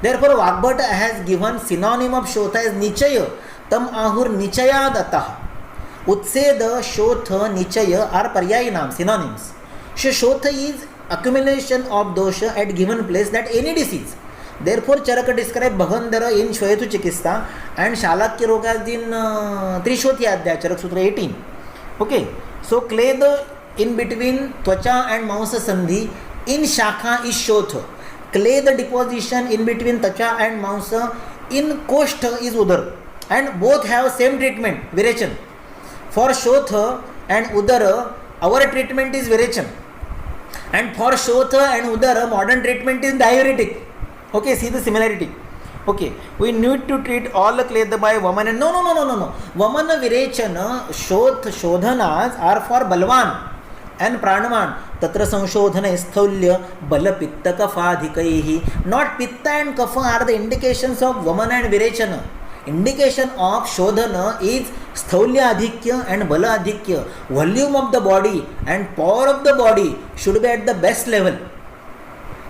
Therefore Vagbhata has given synonym of shotha as nichaya. Tam ahur nichaya dataha. Utseda, Shotha, Nichaya are paryayi naam, synonyms. So Shotha is accumulation of dosha at given place, that any disease. Therefore Charaka describes Bhagandara in Shwetu Chikissa and Shalakya Rogas in Trishothi Adhyay, Charak Sutra 18. Okay. So Kleda in between Tvacha and Mansa Sandhi in Shakha is Shotha. Kleda deposition in between Tvacha and Mansa in Koshtha is Udar. And both have same treatment, Virechan. For Shotha and Udara, our treatment is Virechan. And for Shotha and Udara, modern treatment is diuretic. Okay, see the similarity. Okay, we need to treat all the Kleda by Vamana. No. Vamana Virechana, Shodhanas are for Balwan and Pranaman. Tatra Samshodhana Sthaulya Bala Pitta Kafadhikaihi. Not Pitta and Kafa are the indications of Vamana and Virechana. Indication of Shodhana is Sthaulya Adhikya and Bala Adhikya. Volume of the body and power of the body should be at the best level.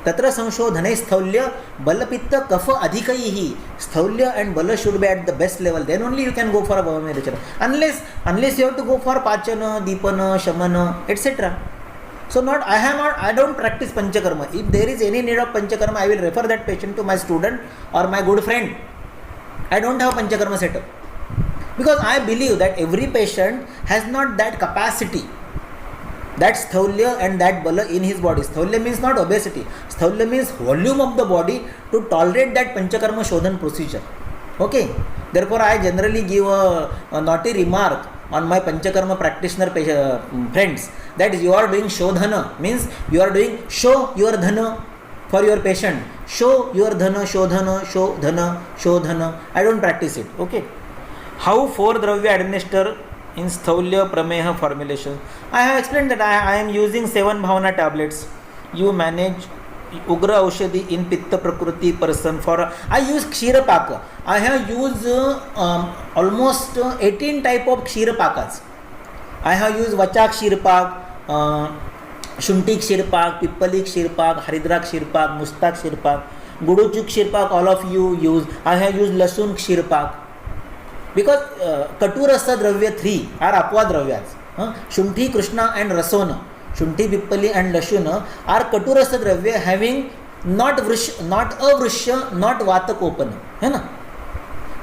Tatra Samshodhane Sthaulya Bala Pitta Kafa Adhikaihi. Sthaulya and Bala should be at the best level. Then only you can go for a Vamana. Unless you have to go for Pachana, Deepana, Shamana, etc. So I don't practice Panchakarma. If there is any need of Panchakarma, I will refer that patient to my student or my good friend. I don't have Panchakarma setup. Because I believe that every patient has not that capacity, that Sthaulya and that Bala in his body. Sthaulya means not obesity. Sthaulya means volume of the body to tolerate that Panchakarma Shodhan procedure. Okay. Therefore, I generally give a naughty remark on my Panchakarma practitioner friends, that is, you are doing Shodhana, means you are doing show your dhana for your patient. Show your dhana, Shodhana, Shodhana, Shodhana. I don't practice it. Okay. How 4 Dravya administer in Sthaulya Prameha formulation? I have explained that I am using 7 Bhavana tablets. You manage Ugra Aushadhi in Pitta Prakriti person for. I use Kshirapaka. I have used almost 18 type of Kshirapakas. I have used Vacha Kshirapak, Shunti Kshirpak, Pippali Kshirpak, Haridra Kshirpak, Mustak Kshirpak, Guduchuk Kshirpak, all of you use. I have used Lasun Kshirpak. Because Katurasa Dravya 3 are Apva Dravyas. Shunti, Krishna and Rasona. Shunti, Pippali and Lashuna are Katurasa Dravya having not Vrishya, not Avrishya, not Vatakopana. है ना?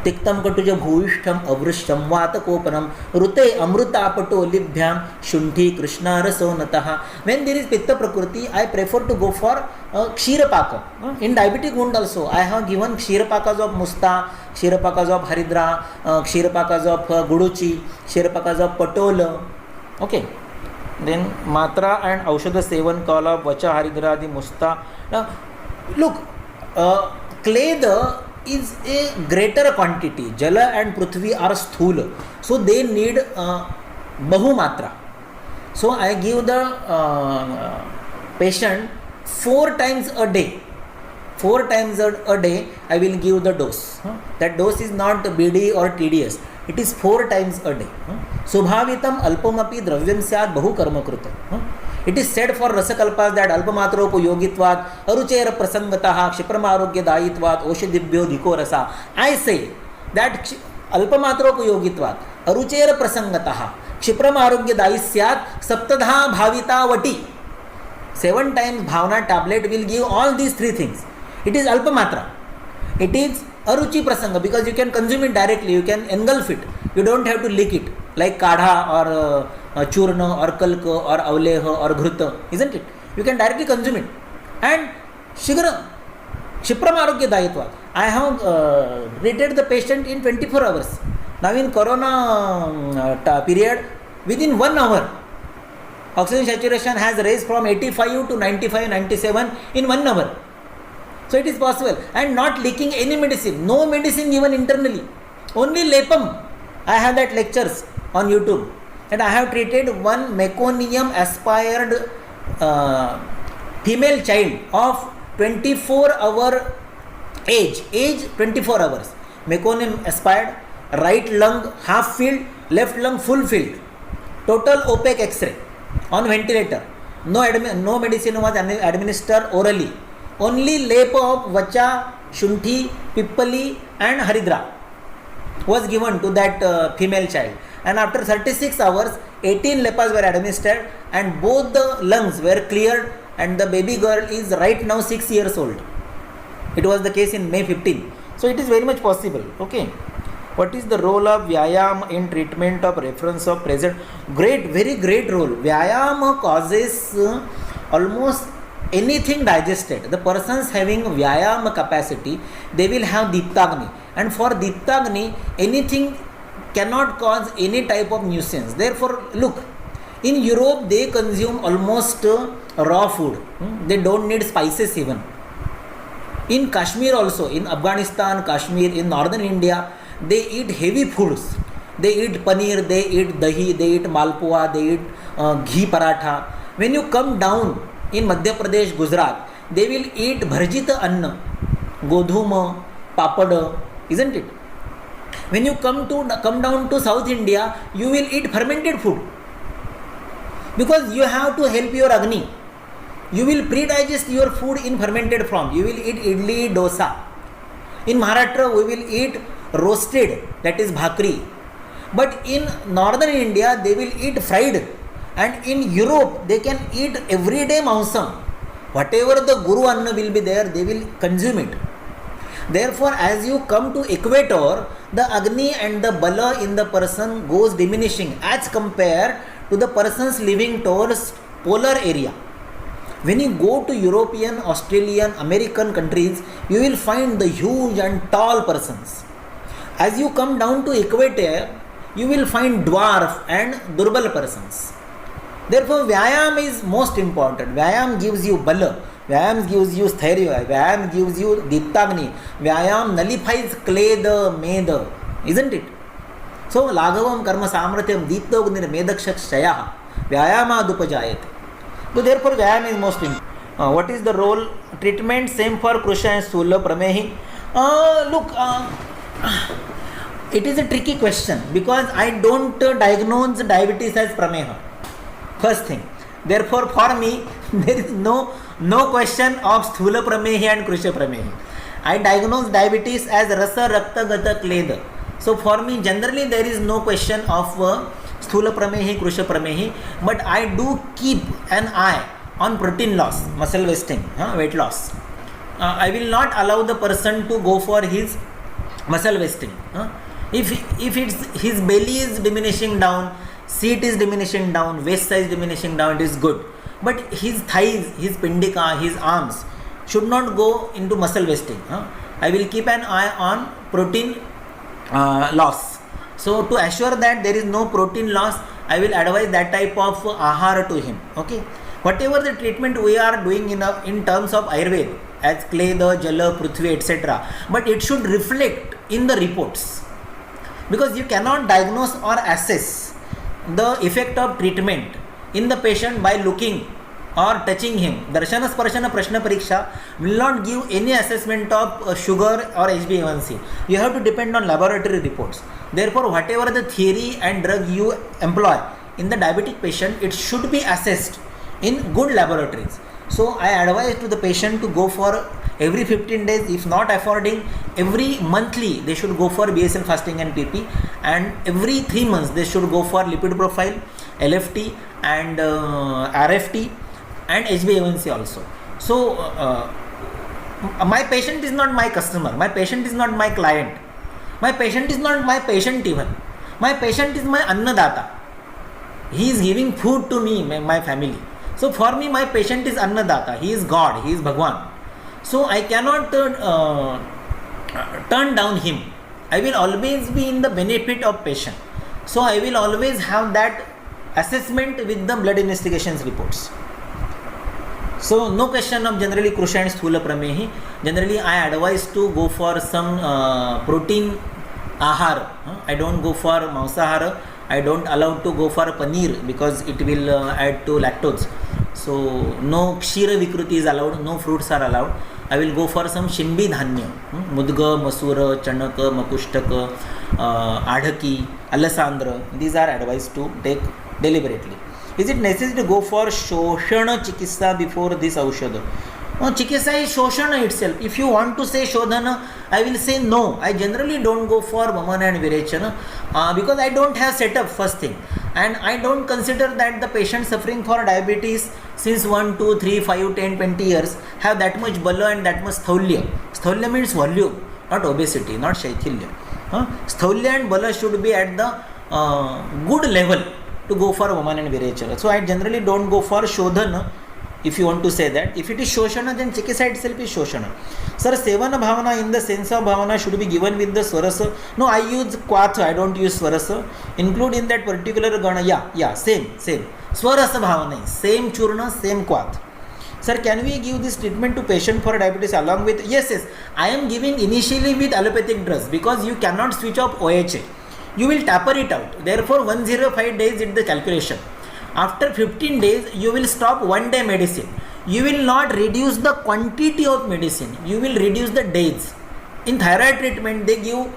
Tiktam Katuja Bhuvishtham Avrishtham Vatakopanam Rute Amrutapato Libhyam Shunti Krishna Rasonataha. When there is Pitta Prakriti, I prefer to go for Kshirapaka. In diabetic wound also, I have given Kshirapakas of Musta, Kshirapakas of Haridra, Kshirapakas of Guduchi, Kshirapakas of Patola. Okay. Then matra and aushadha sevan kala vacha haridradi musta. Now look, clay is a greater quantity. Jala and Prithvi are sthula, so they need bahu matra. So I give the patient 4 times a day. 4 times a day I will give the dose. That dose is not BD or TDS. It is 4 times a day. Subhavitam alpamapi dravyam syat bahu karma kruta. It is said for rasakalpas that alpamatroupayogitvat aruchera prasangataha kshipramarogya dayitvat oshadibhyo dhiko rasa. I say that alpamatroupayogitvat aruchera prasangataha kshipramarogya dayi syat saptadha bhavita vati. 7 times bhavana tablet will give all these 3 things. It is alpamatra. It is aruchi prasanga because you can consume it directly, you can engulf it. You don't have to lick it like kadha or churna or kalka or avleha or ghruta, isn't it? You can directly consume it. And shigra, Shipram Arogya Dayitva. I have treated the patient in 24 hours. Now in corona period, within 1 hour, oxygen saturation has raised from 85 to 95, 97 in 1 hour. So it is possible. And not leaking any medicine. No medicine given internally. Only lepam. I have that lectures on YouTube. And I have treated one meconium aspired female child of 24-hour age 24 hours. Meconium aspired, right lung half filled, left lung full filled. Total opaque X-ray on ventilator. No medicine was administered orally. Only lep of vacha, shunthi, pippali and haridra was given to that female child. And after 36 hours, 18 lepas were administered and both the lungs were cleared and the baby girl is right now 6 years old. It was the case in May 15. So it is very much possible. Okay. What is the role of Vyayam in treatment of reference of present? Great, very great role. Vyayam causes almost anything digested. The persons having Vyayam capacity, they will have Diptagni. And for Diptagni, anything cannot cause any type of nuisance. Therefore, look, in Europe they consume almost raw food. They don't need spices even. In Kashmir also, in Afghanistan, Kashmir, in northern India, they eat heavy foods. They eat paneer, they eat dahi, they eat malpua, they eat ghee paratha. When you come down in Madhya Pradesh, Gujarat, they will eat bharjita anna, godhuma, papada, isn't it? When you come down to South India, you will eat fermented food because you have to help your Agni. You will pre-digest your food in fermented form. You will eat idli, dosa. In Maharashtra, we will eat roasted, that is bhakri. But in northern India, they will eat fried. And in Europe, they can eat everyday mausam. Whatever the Guru Anna will be there, they will consume it. Therefore, as you come to equator, the Agni and the Bala in the person goes diminishing as compared to the persons living towards polar area. When you go to European, Australian, American countries, you will find the huge and tall persons. As you come down to equator, you will find dwarf and durbal persons. Therefore, Vyayam is most important. Vyayam gives you Bala. Vyayam gives you Sthairya. Vyayam gives you Diptagni. Vyayam nullifies Kleda, Meda. Isn't it? So, Laghavam Karma Samratyam Diptogni Medaksha Shayaha. Vyayama Dupajayate. So, therefore, Vyayam is most important. What is the role? Treatment same for Krusha and Sthula Pramehi. Look, it is a tricky question because I don't diagnose diabetes as Prameha. First thing. Therefore, for me, there is no question of Sthula Pramehi and Krusha Pramehi. I diagnose diabetes as Rasa Rakta Gata Kleda. So, for me, generally, there is no question of Sthula Pramehi, Krusha Pramehi. But I do keep an eye on protein loss, muscle wasting, weight loss. I will not allow the person to go for his muscle wasting. If his belly is diminishing down, seat is diminishing down, waist size diminishing down, it is good. But his thighs, his pindika, his arms should not go into muscle wasting. I will keep an eye on protein loss. So to assure that there is no protein loss, I will advise that type of ahar to him. Okay, whatever the treatment we are doing in terms of Ayurveda, as Kleda, Jala, Prithvi, etc., but it should reflect in the reports, because you cannot diagnose or assess the effect of treatment in the patient by looking or touching him. Darshana Sparshana Prashna Pariksha will not give any assessment of sugar or HbA1c. You have to depend on laboratory reports. Therefore, whatever the theory and drug you employ in the diabetic patient, it should be assessed in good laboratories. So, I advise to the patient to go for every 15 days, if not affording, every monthly they should go for BSL fasting and PP, and every 3 months they should go for lipid profile, LFT and RFT and HbA1c also. So, my patient is not my customer, my patient is not my client, my patient is not my patient even. My patient is my Annadata. He is giving food to me, my family. So, for me, my patient is Annadata. He is God, he is Bhagwan. So, I cannot turn down him. I will always be in the benefit of patient. So, I will always have that assessment with the blood investigations reports. So, no question of generally Krusha and Sthula Pramehi. Generally, I advise to go for some protein ahar. I don't go for mausahara. I don't allow to go for paneer because it will add to lactose. So, no kshira vikruti is allowed, no fruits are allowed. I will go for some shimbi dhanya, mudga, masura, chanaka, makushtaka, adhaki, alasandra. These are advised to take deliberately. Is it necessary to go for Shoshana Chikitsa before this Aushadha? No, Chikitsa is Shoshana itself. If you want to say Shodhana, I will say no. I generally don't go for Vamana and Virechana because I don't have setup, first thing. And I don't consider that the patient suffering for diabetes since 1, 2, 3, 5, 10, 20 years have that much bala and that much sthaulya. Sthaulya means volume, not obesity, not shaithilya. Sthaulya and bala should be at the good level to go for Vaman and Virechana. So I generally don't go for Shodhana, if you want to say that. If it is Shoshana, then Chikitsa itself is Shoshana. Sir, Sevana Bhavana in the sense of Bhavana should be given with the Swarasa. No, I use Kwatha, I don't use Swarasa. Include in that particular Gana, yeah, same. Swarasa Bhavana, same Churna, same Kwath. Sir, can we give this treatment to patient for diabetes along with? Yes. I am giving initially with allopathic drugs because you cannot switch off OHA. You will taper it out. Therefore, 105 days is the calculation. After 15 days, you will stop 1 day medicine. You will not reduce the quantity of medicine. You will reduce the days. In thyroid treatment, they give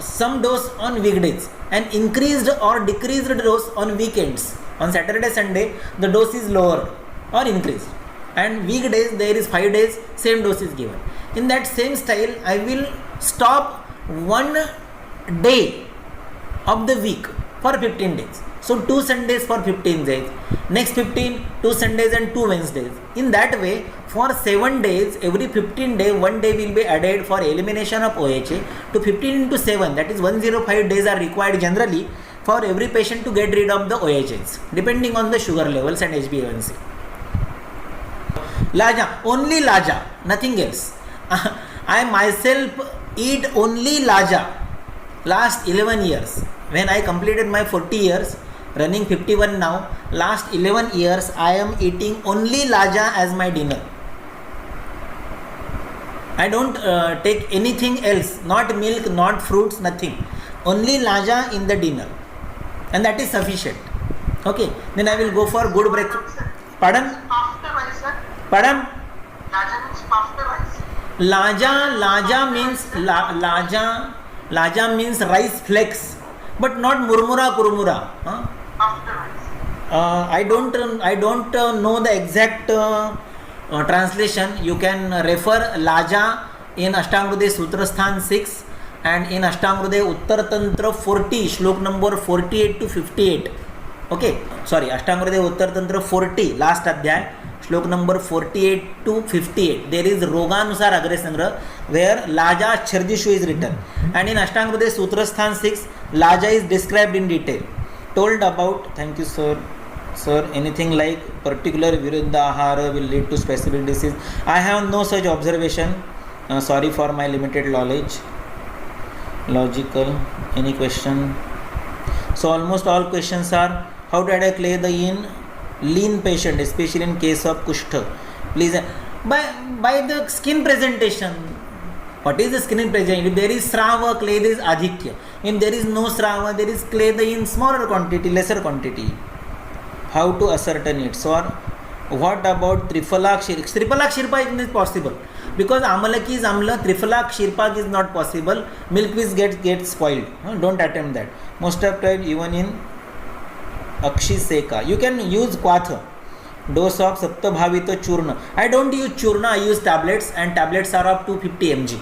some dose on weekdays and increased or decreased dose on weekends. On Saturday, Sunday, the dose is lower or increased. And weekdays, there is 5 days, same dose is given. In that same style, I will stop 1 day of the week for 15 days. So 2 Sundays for 15 days. Next 15, 2 Sundays and 2 Wednesdays. In that way, for 7 days, every 15 days, 1 day will be added for elimination of OHA. To 15 into 7, that is 105 days are required generally for every patient to get rid of the OHs, depending on the sugar levels and HbA1c. Laja, only Laja, nothing else. I myself eat only Laja last 11 years. When I completed my 40 years, running 51 now, last 11 years I am eating only Laja as my dinner. I don't take anything else, not milk, not fruits, nothing. Only Laja in the dinner. And that is sufficient. Okay, then I will go for good breakfast. Pardon? Pardon? Laja means rice flakes, but not murmura kurumura. I don't know the exact translation. You can refer Laja in Ashtanga Sutrasthan 6 and in Ashtanga Uttar Tantra 40, shlok number 48 to 58. Okay, sorry, Ashtanga Uttar Tantra 40, last adhyay, shlok number 48 to 58. There is Roganusar Agre Sangra where Laja Chardishu is written, and in Ashtanga Sutrasthan 6, Laja is described in detail. Told about, thank you sir, anything like particular Viruddha Ahara will lead to specific disease. I have no such observation. Sorry for my limited knowledge. Logical. Any question? So almost all questions are, how to add a cletha in lean patient, especially in case of Kushta. Please, by the skin presentation. What is the skin presentation? If there is Srava, cletha is Adhikya. If there is no Srava, there is cletha in smaller quantity, lesser quantity. How to ascertain it? So, what about Triphalak Shirpa? Triphalak Shirpa is possible. Because Amalaki is Amla, Triphalak Shirpa is not possible. Milkweed gets spoiled. Don't attempt that. Most of the time, even in Akshi Seka, you can use Kwatha. Dose of Saptabhavita Churna. I don't use Churna, I use tablets, and tablets are up to 50 mg.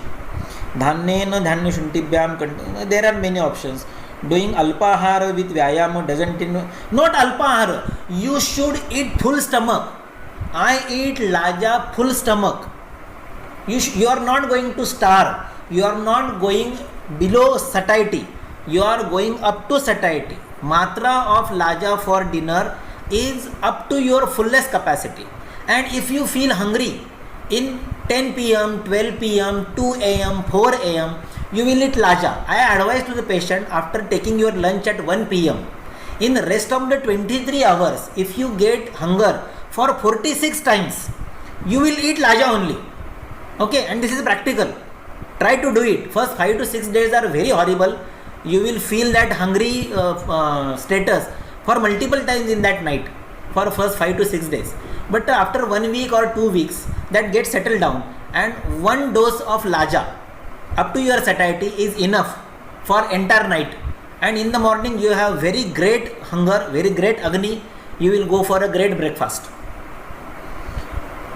Dhanyena Dhanya Shuntibhyam. There are many options. Doing Alpahara with Vyayama doesn't not Alpahara. You should eat full stomach. I eat Laja full stomach. You are not going to starve. You are not going below satiety. You are going up to satiety. Matra of Laja for dinner is up to your fullest capacity. And if you feel hungry in 10 pm, 12 pm, 2 am, 4 am, you will eat Laja. I advise to the patient, after taking your lunch at 1 pm, in the rest of the 23 hours, if you get hunger for 46 times, you will eat Laja only. Okay, and this is practical. Try to do it. First 5 to 6 days are very horrible. You will feel that hungry status for multiple times in that night for first 5 to 6 days. But after 1 week or 2 weeks, that gets settled down, and one dose of Laja up to your satiety is enough for entire night. And in the morning you have very great hunger, very great Agni. You will go for a great breakfast.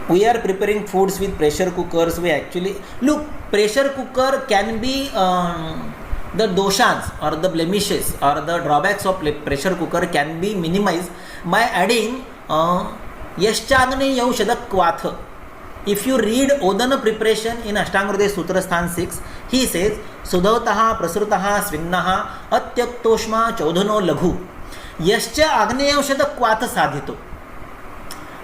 We are preparing foods with pressure cookers. We actually look, pressure cooker can be the doshas or the blemishes or the drawbacks of pressure cooker can be minimized by adding Yaschagni Yaushada Kwatha. If you read Odana preparation in Ashtanga Sutra Sthan 6, he says Sudavtaha Prasrutaha Svignaha Atyaktoshma Chaudhano Laghu Yascha Agneya Aushada Kwatha Sadhito.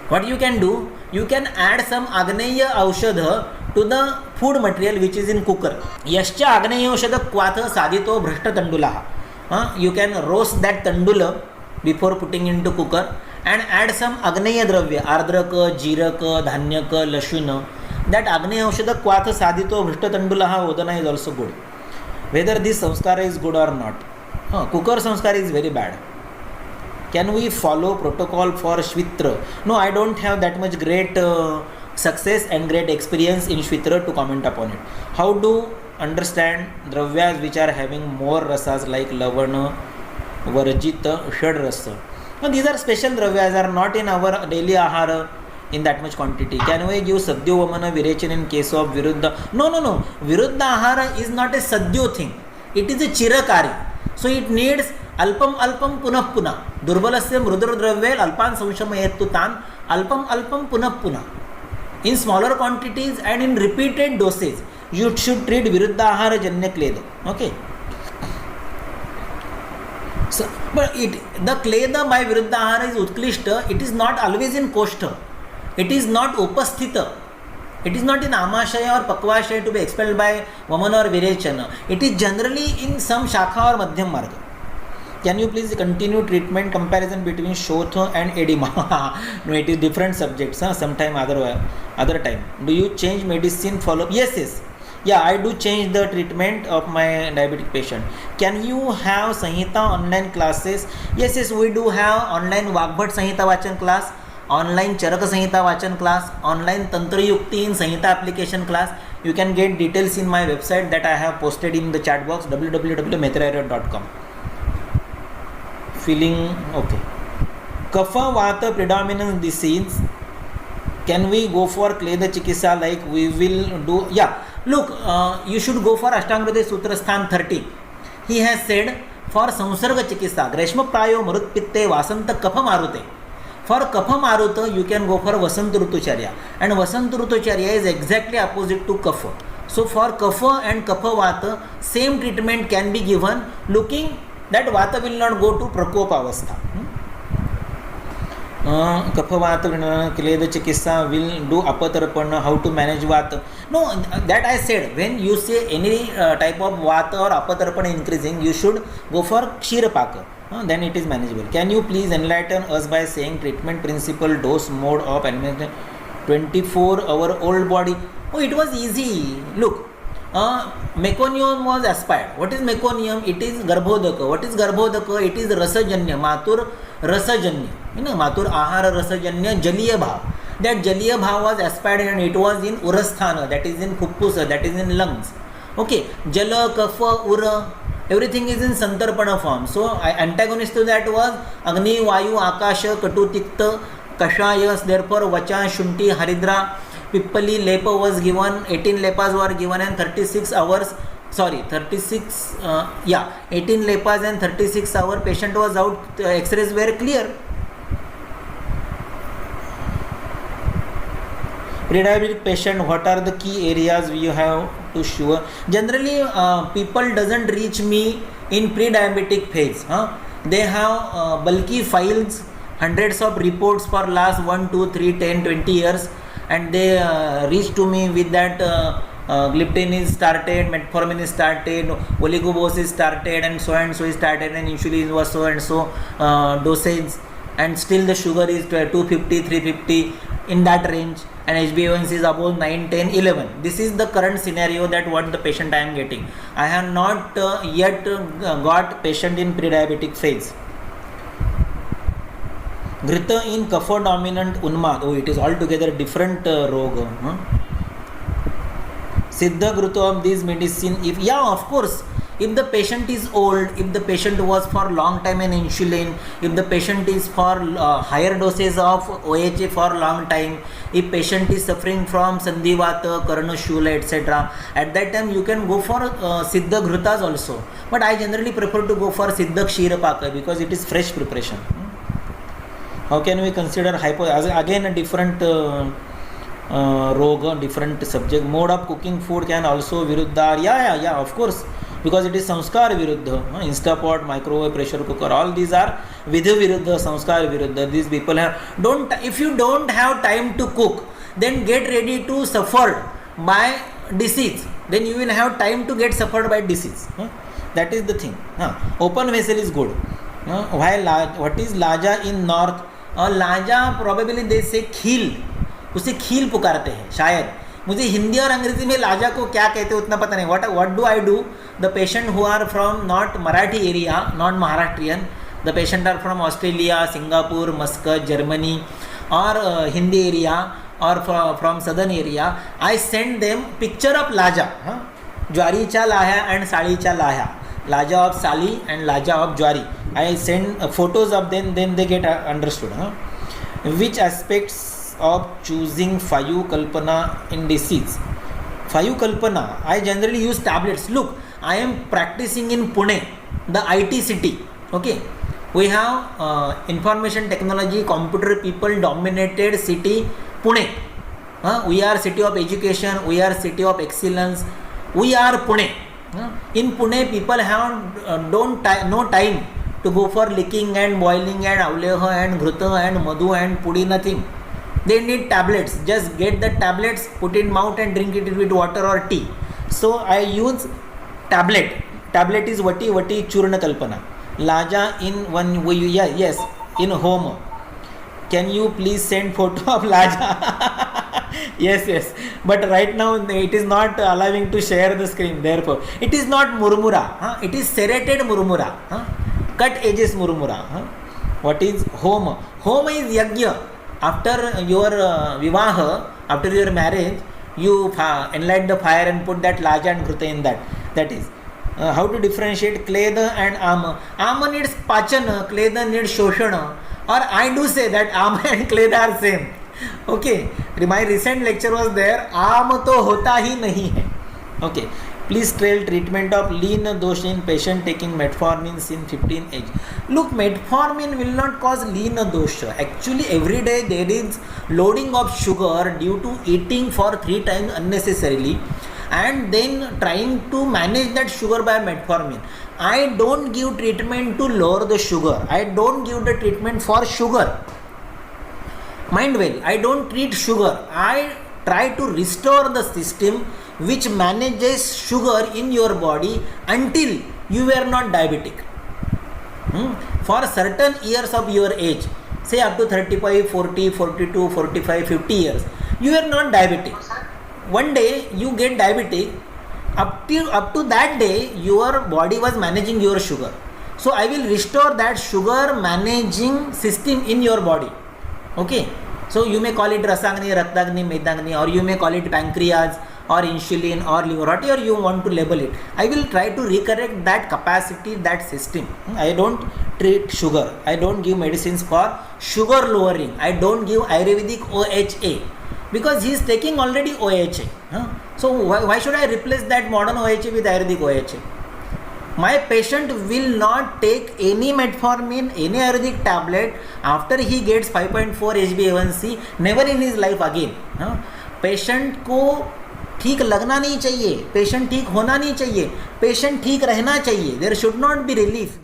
What you can do, you can add some Agneya Aushadha to the food material which is in cooker. Yascha Agneya Aushadha Kwatha Sadhito Bhrashta Tandulaha. You can roast that tandula before putting into cooker and add some Agneya Dravya, Ardraka, Jiraka, Dhanyaka, Lashuna. That Agneya Aushadha Kwatha Sadhito Bhrashta Tandulaha Odana is also good. Whether this samskara is good or not. Cooker samskara is very bad. Can we follow protocol for Shvitra? No, I don't have that much great success and great experience in Shvitra to comment upon it. How to understand dravyas which are having more rasas like Lavana, Varjita, Shad rasa? No, these are special dravyas, are not in our daily ahara in that much quantity. Can we give Sadhyo Vamana Virechan in case of Viruddha? No. Viruddha ahara is not a Sadhyo thing. It is a Chirakari. So it needs Alpam punah punah. Durbalasya mrudra dravya alpan samshamayettu tan alpam punah punah. In smaller quantities and in repeated doses, you should treat Viruddha ahara janya kleda. Okay. So, but the kleda by Viruddha ahara is utklishta. It is not always in koshta. It is not upasthita. It is not in amashaya or pakvashaya to be expelled by vamana or virechana. It is generally in some shakha or madhyam marga. Can you please continue treatment comparison between Shotha and edema? No, it is different subjects. Sometime other time. Do you change medicine follow-up? Yes. Yeah, I do change the treatment of my diabetic patient. Can you have Sanhita online classes? Yes, we do have online Vagbhat Sanhita Vachan class, online Charaka Sanhita Vachan class, online Tantra Yukti in Sanhita application class. You can get details in my website that I have posted in the chat box www.maitrayarya.com. Feeling okay. Kapha Vata predominance disease. Can we go for Kleda Chikisa like we will do? Yeah. Look, you should go for Ashtanga Sutra Sthan 30. He has said for Samsarga Chikisa, Greshma Prayo Marut Pitte Vasanta Kapha Marute. For Kapha Maruta, you can go for Vasant Rutucharya. And Vasant Rutucharya is exactly opposite to Kapha. So for Kapha and Kapha Vata, same treatment can be given, looking that Vata will not go to Prakopa Avastha. Kaphavata Kleda Chikissa will do apatarpana, how to manage Vata. No, that I said, when you say any type of Vata or apatarpana increasing, you should go for Kshirapaka. Then it is manageable. Can you please enlighten us by saying treatment principle, dose, mode of administration, 24-hour-old body? Oh, it was easy. Look, meconium was aspired. What is meconium? It is garbhodaka. What is garbhodaka? It is rasajanya, matur rasajanya. Matur ahara rasajanya jaliya bhav. That jaliya bhav was aspired and it was in urasthana, that is in puppusa, that is in lungs. Okay, jala, kapha, ura, everything is in santarpana form. So antagonist to that was agni, vayu, akasha, katu, tikta, kashayas. Therefore vacha, shunti, haridra, pippali, lepa was given. 18 lepas were given and 36 hours. 18 lepas and 36 hour patient was out. X-rays were clear. Pre-diabetic patient, what are the key areas you have to show? Generally, people doesn't reach me in pre-diabetic phase. They have bulky files, hundreds of reports for last 1, 2, 3, 10, 20 years, and they reach to me with that gliptin is started, metformin is started, oligobos is started, and so is started, and insulin was so and so dosage, and still the sugar is 250, 350 in that range, and HbA1c is above 9, 10, 11. This is the current scenario that what the patient I am getting. I have not yet got patient in pre-diabetic phase. Grita in kapha dominant unmad. Oh, it is altogether different roga. Siddha Grita of this medicine. Of course. If the patient is old, if the patient was for long time in insulin, if the patient is for higher doses of OHA for long time, if patient is suffering from Sandhivata, Karnashula, etc., at that time you can go for Siddha Ghrutas also. But I generally prefer to go for Siddha Kshirapaka because it is fresh preparation. How can we consider again a different roga, different subject. Mode of cooking food can also viruddha. Yeah, of course. Because it is samskar viruddha, instapot, microwave, pressure cooker, all these are vidhi viruddha, samskar viruddha. These people if you don't have time to cook, then get ready to suffer by disease. Then you will have time to get suffered by disease. That is the thing. Open vessel is good. While what is laja in north? Laja probably they say khil. उसे खील पुकारते हैं शायद. मुझे हिंदी और अंग्रेजी में लाजा को क्या कहते हैं उतना पता नहीं. What do I do? The patient who are from not Marathi area, not Maharashtrian, the patient are from Australia, Singapore, Muscat, Germany, or Hindi area, or from southern area, I send them picture of laja, ज्वारीचा लाह्या and साळीचा लाह्या, laja of sali and laja of jwari. I send photos of them, then they get understood. Which aspects of choosing Fayu Kalpana in disease? Fayu Kalpana, I generally use tablets. Look, I am practicing in Pune, the IT city. Okay, we have information technology, computer people dominated city, Pune. We are city of education, we are city of excellence, we are Pune. In Pune, people have no time to go for licking and boiling and avleha and ghruta and madhu and pudi, nothing. They need tablets. Just get the tablets, put in mouth and drink it with water or tea. So I use tablet. Tablet is vati churna kalpana. Laja in one way. Yes, in home. Can you please send photo of laja? Yes. But right now it is not allowing to share the screen. Therefore, it is not murmura. It is serrated murmura. Cut edges murmura. What is home? Home is yagya. After your vivaha, after your marriage, you enlight the fire and put that laja and ghruta in that. That is. How to differentiate kleda and ama? Ama needs pachana, kleda needs shoshana. Or I do say that ama and kleda are same. Okay. My recent lecture was there. Ama to hota hi nahi hai. Okay. Please tell treatment of lean dosh in patient taking metformin since 15 age. Look, metformin will not cause lean dosha. Actually, every day there is loading of sugar due to eating for 3 times unnecessarily and then trying to manage that sugar by metformin. I don't give treatment to lower the sugar. I don't give the treatment for sugar. Mind well, I don't treat sugar. I try to restore the system which manages sugar in your body until you were not diabetic. For certain years of your age, say up to 35, 40, 42, 45, 50 years, you are not diabetic. One day you get diabetic. Up to that day, your body was managing your sugar. So I will restore that sugar managing system in your body. Okay. So you may call it Rasagni, Raktagni, Medagni, or you may call it pancreas or insulin or liver, whatever you want to label it. I will try to recorrect that capacity, that system. I don't treat sugar. I don't give medicines for sugar lowering. I don't give Ayurvedic OHA because he is taking already OHA. So why should I replace that modern OHA with Ayurvedic OHA? My patient will not take any metformin, any Ayurvedic tablet after he gets 5.4 HbA1c, never in his life again. Patient को ठीक लगना नहीं चाहिए, patient ठीक होना नहीं चाहिए, patient ठीक रहना चाहिए. There should not be relief.